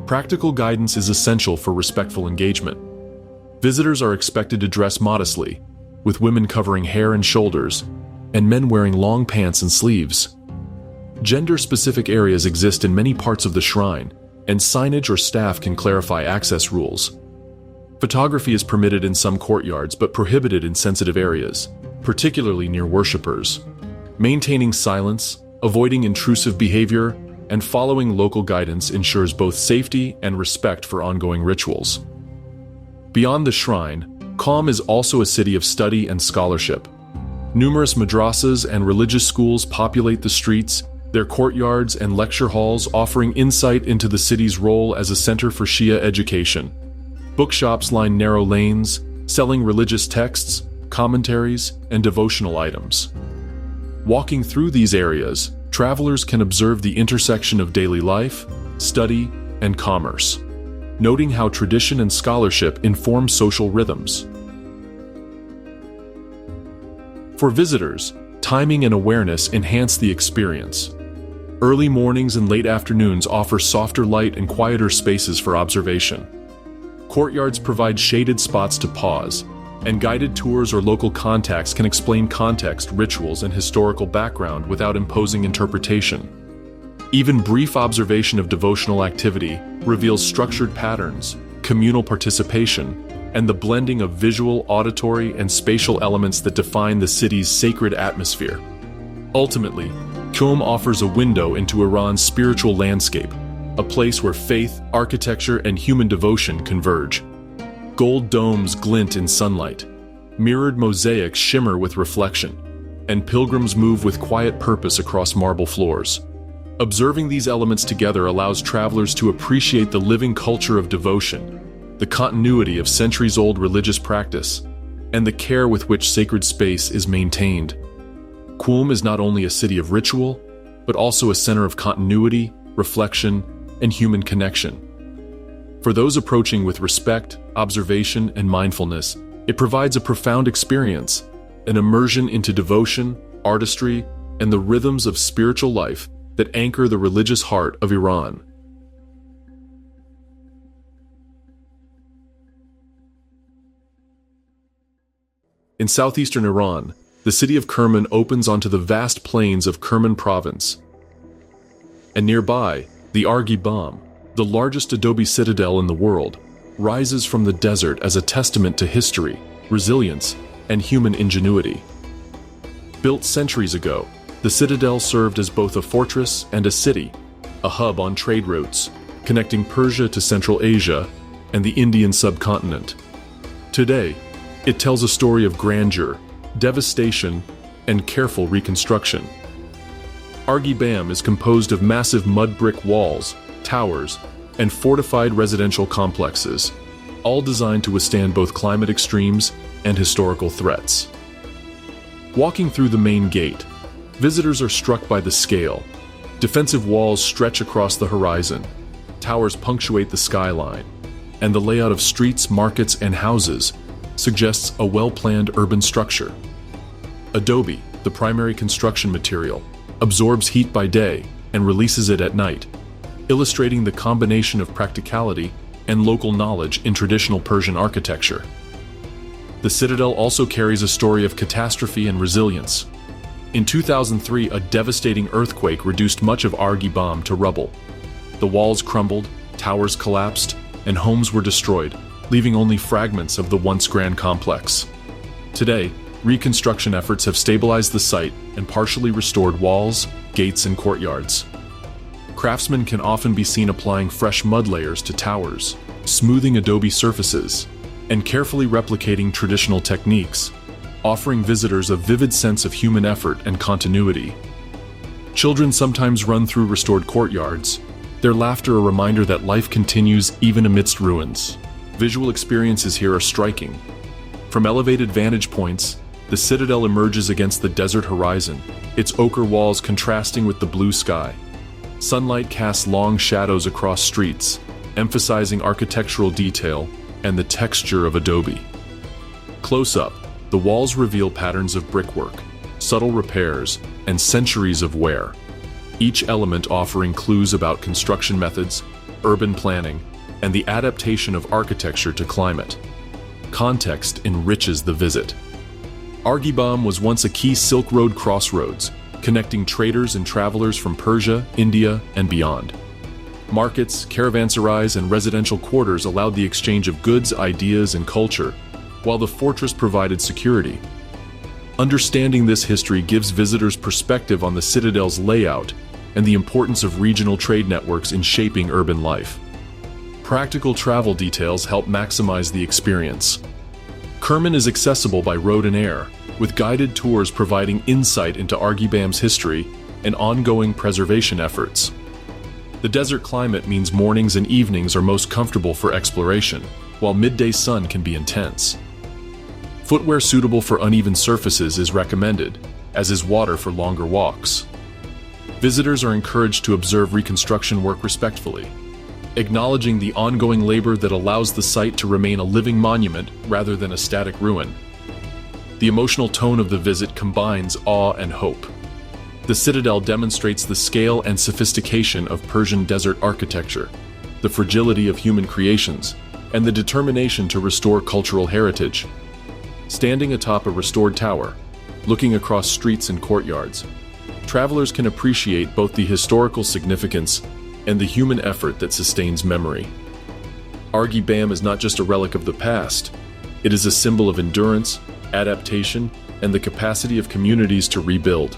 Practical guidance is essential for respectful engagement. Visitors are expected to dress modestly, with women covering hair and shoulders, and men wearing long pants and sleeves. Gender-specific areas exist in many parts of the shrine, and signage or staff can clarify access rules. Photography is permitted in some courtyards but prohibited in sensitive areas, particularly near worshippers. Maintaining silence, avoiding intrusive behavior, and following local guidance ensures both safety and respect for ongoing rituals. Beyond the shrine, Qom is also a city of study and scholarship. Numerous madrasas and religious schools populate the streets, their courtyards and lecture halls offering insight into the city's role as a center for Shia education. Bookshops line narrow lanes, selling religious texts, commentaries, and devotional items. Walking through these areas, travelers can observe the intersection of daily life, study, and commerce, noting how tradition and scholarship inform social rhythms. For visitors, timing and awareness enhance the experience. Early mornings and late afternoons offer softer light and quieter spaces for observation. Courtyards provide shaded spots to pause, and guided tours or local contacts can explain context, rituals, and historical background without imposing interpretation. Even brief observation of devotional activity reveals structured patterns, communal participation, and the blending of visual, auditory, and spatial elements that define the city's sacred atmosphere. Ultimately, Qom offers a window into Iran's spiritual landscape, a place where faith, architecture, and human devotion converge. Gold domes glint in sunlight, mirrored mosaics shimmer with reflection, and pilgrims move with quiet purpose across marble floors. Observing these elements together allows travelers to appreciate the living culture of devotion, the continuity of centuries-old religious practice, and the care with which sacred space is maintained. Qom is not only a city of ritual, but also a center of continuity, reflection, and human connection. For those approaching with respect, observation, and mindfulness, it provides a profound experience, an immersion into devotion, artistry, and the rhythms of spiritual life that anchor the religious heart of Iran. In southeastern Iran, the city of Kerman opens onto the vast plains of Kerman province. And nearby, the Argi Bam, the largest adobe citadel in the world, rises from the desert as a testament to history, resilience, and human ingenuity. Built centuries ago, the citadel served as both a fortress and a city, a hub on trade routes, connecting Persia to Central Asia and the Indian subcontinent. Today, it tells a story of grandeur, devastation, and careful reconstruction. Argi Bam is composed of massive mud brick walls, towers, and fortified residential complexes, all designed to withstand both climate extremes and historical threats. Walking through the main gate, visitors are struck by the scale. Defensive walls stretch across the horizon, towers punctuate the skyline, and the layout of streets, markets, and houses suggests a well-planned urban structure. Adobe, the primary construction material, absorbs heat by day and releases it at night, illustrating the combination of practicality and local knowledge in traditional Persian architecture. The citadel also carries a story of catastrophe and resilience. In 2003, a devastating earthquake reduced much of Argi Bam to rubble. The walls crumbled, towers collapsed, and homes were destroyed, leaving only fragments of the once grand complex. Today, reconstruction efforts have stabilized the site and partially restored walls, gates, and courtyards. Craftsmen can often be seen applying fresh mud layers to towers, smoothing adobe surfaces, and carefully replicating traditional techniques, offering visitors a vivid sense of human effort and continuity. Children sometimes run through restored courtyards, their laughter a reminder that life continues even amidst ruins. Visual experiences here are striking. From elevated vantage points, the citadel emerges against the desert horizon, its ochre walls contrasting with the blue sky. Sunlight casts long shadows across streets, emphasizing architectural detail and the texture of adobe. Close up, the walls reveal patterns of brickwork, subtle repairs, and centuries of wear, each element offering clues about construction methods, urban planning, and the adaptation of architecture to climate. Context enriches the visit. Arghibam was once a key Silk Road crossroads, connecting traders and travelers from Persia, India, and beyond. Markets, caravanserais, and residential quarters allowed the exchange of goods, ideas, and culture, while the fortress provided security. Understanding this history gives visitors perspective on the citadel's layout and the importance of regional trade networks in shaping urban life. Practical travel details help maximize the experience. Kerman is accessible by road and air, with guided tours providing insight into Arghibam's history and ongoing preservation efforts. The desert climate means mornings and evenings are most comfortable for exploration, while midday sun can be intense. Footwear suitable for uneven surfaces is recommended, as is water for longer walks. Visitors are encouraged to observe reconstruction work respectfully, acknowledging the ongoing labor that allows the site to remain a living monument rather than a static ruin. The emotional tone of the visit combines awe and hope. The citadel demonstrates the scale and sophistication of Persian desert architecture, the fragility of human creations, and the determination to restore cultural heritage. Standing atop a restored tower, looking across streets and courtyards, travelers can appreciate both the historical significance and the human effort that sustains memory. Arghibam is not just a relic of the past, it is a symbol of endurance, adaptation, and the capacity of communities to rebuild.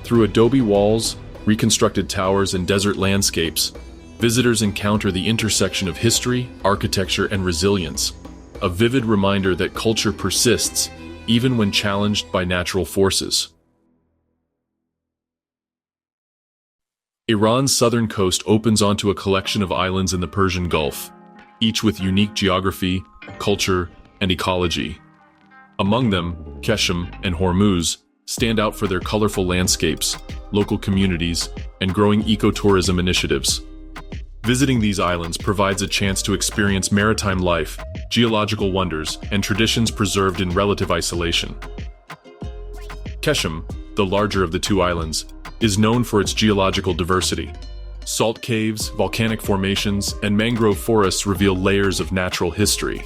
Through adobe walls, reconstructed towers, and desert landscapes, visitors encounter the intersection of history, architecture, and resilience, a vivid reminder that culture persists even when challenged by natural forces. Iran's southern coast opens onto a collection of islands in the Persian Gulf, each with unique geography, culture, and ecology. Among them, Keshem and Hormuz stand out for their colorful landscapes, local communities, and growing ecotourism initiatives. Visiting these islands provides a chance to experience maritime life, geological wonders, and traditions preserved in relative isolation. Keshem, the larger of the two islands, is known for its geological diversity. Salt caves, volcanic formations, and mangrove forests reveal layers of natural history.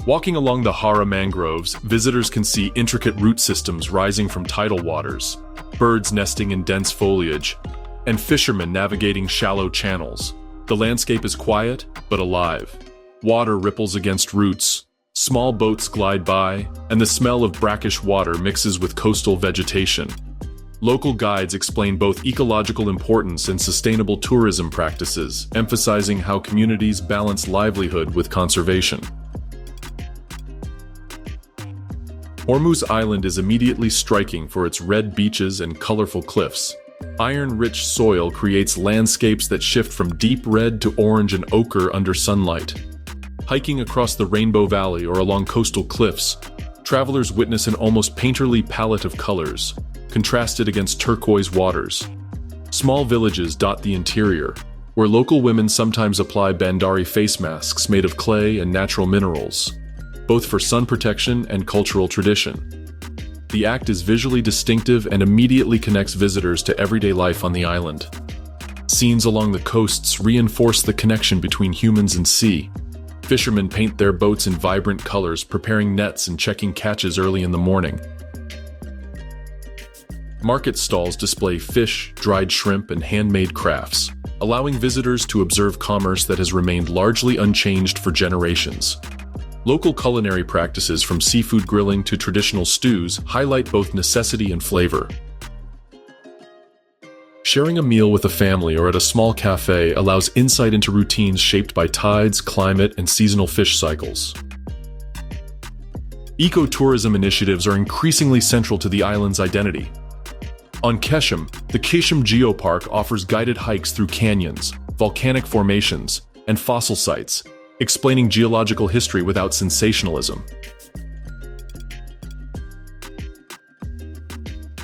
Walking along the Hara mangroves, visitors can see intricate root systems rising from tidal waters, birds nesting in dense foliage, and fishermen navigating shallow channels. The landscape is quiet, but alive. Water ripples against roots, small boats glide by, and the smell of brackish water mixes with coastal vegetation. Local guides explain both ecological importance and sustainable tourism practices, emphasizing how communities balance livelihood with conservation. Hormuz Island is immediately striking for its red beaches and colorful cliffs. Iron-rich soil creates landscapes that shift from deep red to orange and ochre under sunlight. Hiking across the Rainbow Valley or along coastal cliffs, travelers witness an almost painterly palette of colors, contrasted against turquoise waters. Small villages dot the interior, where local women sometimes apply Bandari face masks made of clay and natural minerals, both for sun protection and cultural tradition. The act is visually distinctive and immediately connects visitors to everyday life on the island. Scenes along the coasts reinforce the connection between humans and sea. Fishermen paint their boats in vibrant colors, preparing nets and checking catches early in the morning. Market stalls display fish, dried shrimp, and handmade crafts, allowing visitors to observe commerce that has remained largely unchanged for generations. Local culinary practices from seafood grilling to traditional stews highlight both necessity and flavor. Sharing a meal with a family or at a small cafe allows insight into routines shaped by tides, climate, and seasonal fish cycles. Ecotourism initiatives are increasingly central to the island's identity. On Keshem, the Keshem Geopark offers guided hikes through canyons, volcanic formations, and fossil sites, explaining geological history without sensationalism.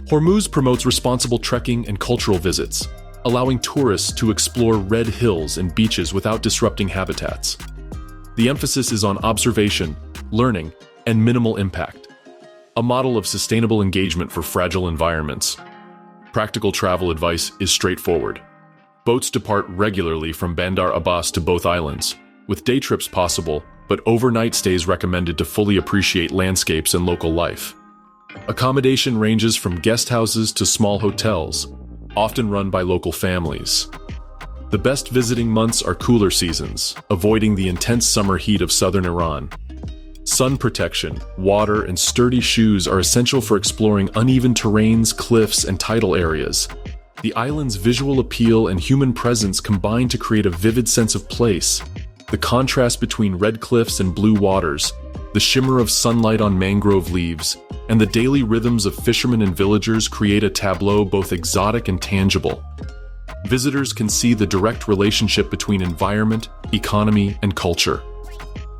Hormuz promotes responsible trekking and cultural visits, allowing tourists to explore red hills and beaches without disrupting habitats. The emphasis is on observation, learning, and minimal impact, a model of sustainable engagement for fragile environments. Practical travel advice is straightforward. Boats depart regularly from Bandar Abbas to both islands, with day trips possible, but overnight stays recommended to fully appreciate landscapes and local life. Accommodation ranges from guest houses to small hotels, often run by local families. The best visiting months are cooler seasons, avoiding the intense summer heat of southern Iran. Sun protection, water, and sturdy shoes are essential for exploring uneven terrains, cliffs, and tidal areas. The island's visual appeal and human presence combine to create a vivid sense of place. The contrast between red cliffs and blue waters, the shimmer of sunlight on mangrove leaves, and the daily rhythms of fishermen and villagers create a tableau both exotic and tangible. Visitors can see the direct relationship between environment, economy, and culture.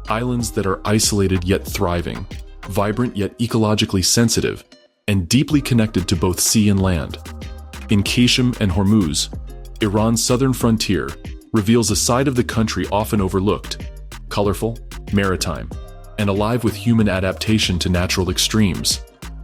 Islands that are isolated yet thriving, vibrant yet ecologically sensitive, and deeply connected to both sea and land. In Qashm and Hormuz, Iran's southern frontier reveals a side of the country often overlooked, colorful, maritime, and alive with human adaptation to natural extremes.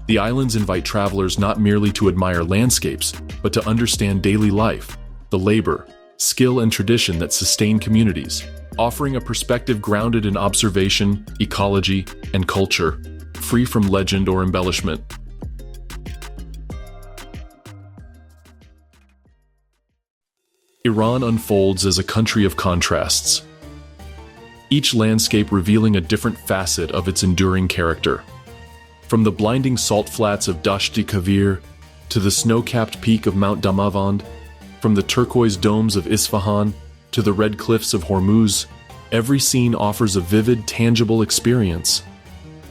The islands invite travelers not merely to admire landscapes, but to understand daily life, the labor, skill, and tradition that sustain communities, offering a perspective grounded in observation, ecology, and culture, free from legend or embellishment. Iran unfolds as a country of contrasts, each landscape revealing a different facet of its enduring character. From the blinding salt flats of Dasht-i-Kavir to the snow-capped peak of Mount Damavand, from the turquoise domes of Isfahan to the red cliffs of Hormuz, every scene offers a vivid, tangible experience.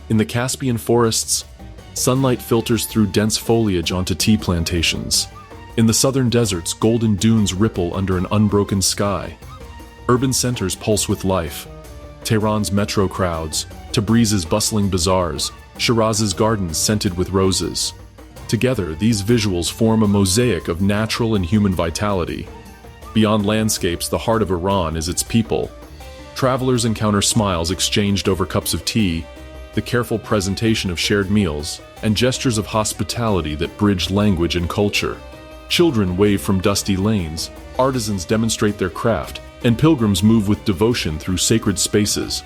In the Caspian forests, sunlight filters through dense foliage onto tea plantations. In the southern deserts, golden dunes ripple under an unbroken sky. Urban centers pulse with life. Tehran's metro crowds, Tabriz's bustling bazaars, Shiraz's gardens scented with roses. Together, these visuals form a mosaic of natural and human vitality. Beyond landscapes, the heart of Iran is its people. Travelers encounter smiles exchanged over cups of tea, the careful presentation of shared meals, and gestures of hospitality that bridge language and culture. Children wave from dusty lanes, artisans demonstrate their craft, and pilgrims move with devotion through sacred spaces.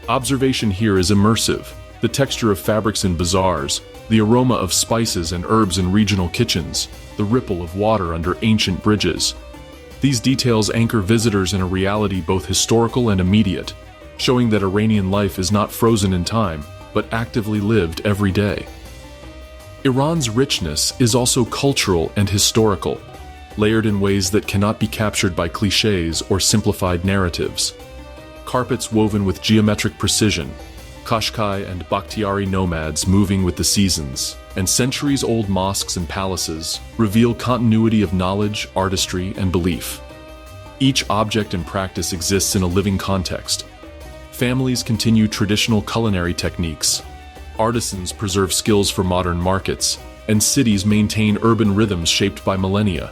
Observation here is immersive. The texture of fabrics in bazaars, the aroma of spices and herbs in regional kitchens, the ripple of water under ancient bridges. These details anchor visitors in a reality both historical and immediate, showing that Iranian life is not frozen in time, but actively lived every day. Iran's richness is also cultural and historical, layered in ways that cannot be captured by cliches or simplified narratives. Carpets woven with geometric precision, Qashqai and Bakhtiari nomads moving with the seasons, and centuries-old mosques and palaces reveal continuity of knowledge, artistry, and belief. Each object and practice exists in a living context. Families continue traditional culinary techniques, artisans preserve skills for modern markets, and cities maintain urban rhythms shaped by millennia.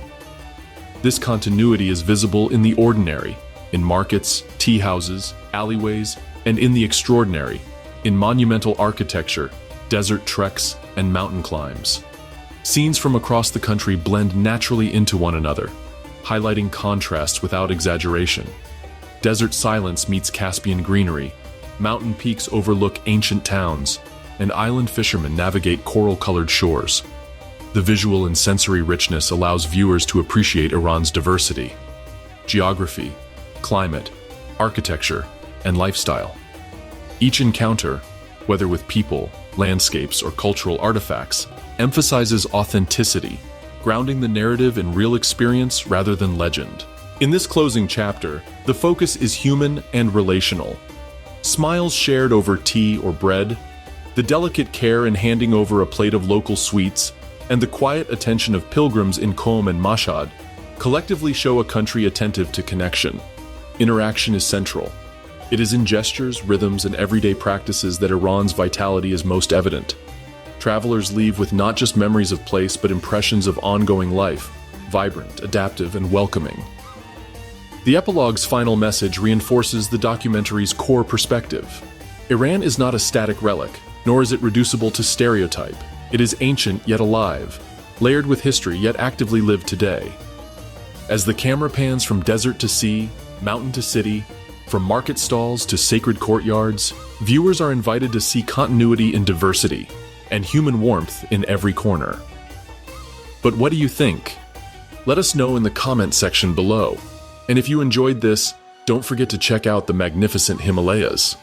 This continuity is visible in the ordinary, in markets, tea houses, alleyways, and in the extraordinary, in monumental architecture, desert treks, and mountain climbs. Scenes from across the country blend naturally into one another, highlighting contrasts without exaggeration. Desert silence meets Caspian greenery, mountain peaks overlook ancient towns, and island fishermen navigate coral-colored shores. The visual and sensory richness allows viewers to appreciate Iran's diversity. Geography, climate, architecture, and lifestyle. Each encounter, whether with people, landscapes, or cultural artifacts, emphasizes authenticity, grounding the narrative in real experience rather than legend. In this closing chapter, the focus is human and relational. Smiles shared over tea or bread, the delicate care in handing over a plate of local sweets, and the quiet attention of pilgrims in Qom and Mashhad collectively show a country attentive to connection. Interaction is central. It is in gestures, rhythms, and everyday practices that Iran's vitality is most evident. Travelers leave with not just memories of place but impressions of ongoing life, vibrant, adaptive, and welcoming. The epilogue's final message reinforces the documentary's core perspective. Iran is not a static relic, nor is it reducible to stereotype. It is ancient yet alive, layered with history yet actively lived today. As the camera pans from desert to sea, mountain to city, from market stalls to sacred courtyards, viewers are invited to see continuity in diversity and human warmth in every corner. But what do you think? Let us know in the comment section below. And if you enjoyed this, don't forget to check out the magnificent Himalayas.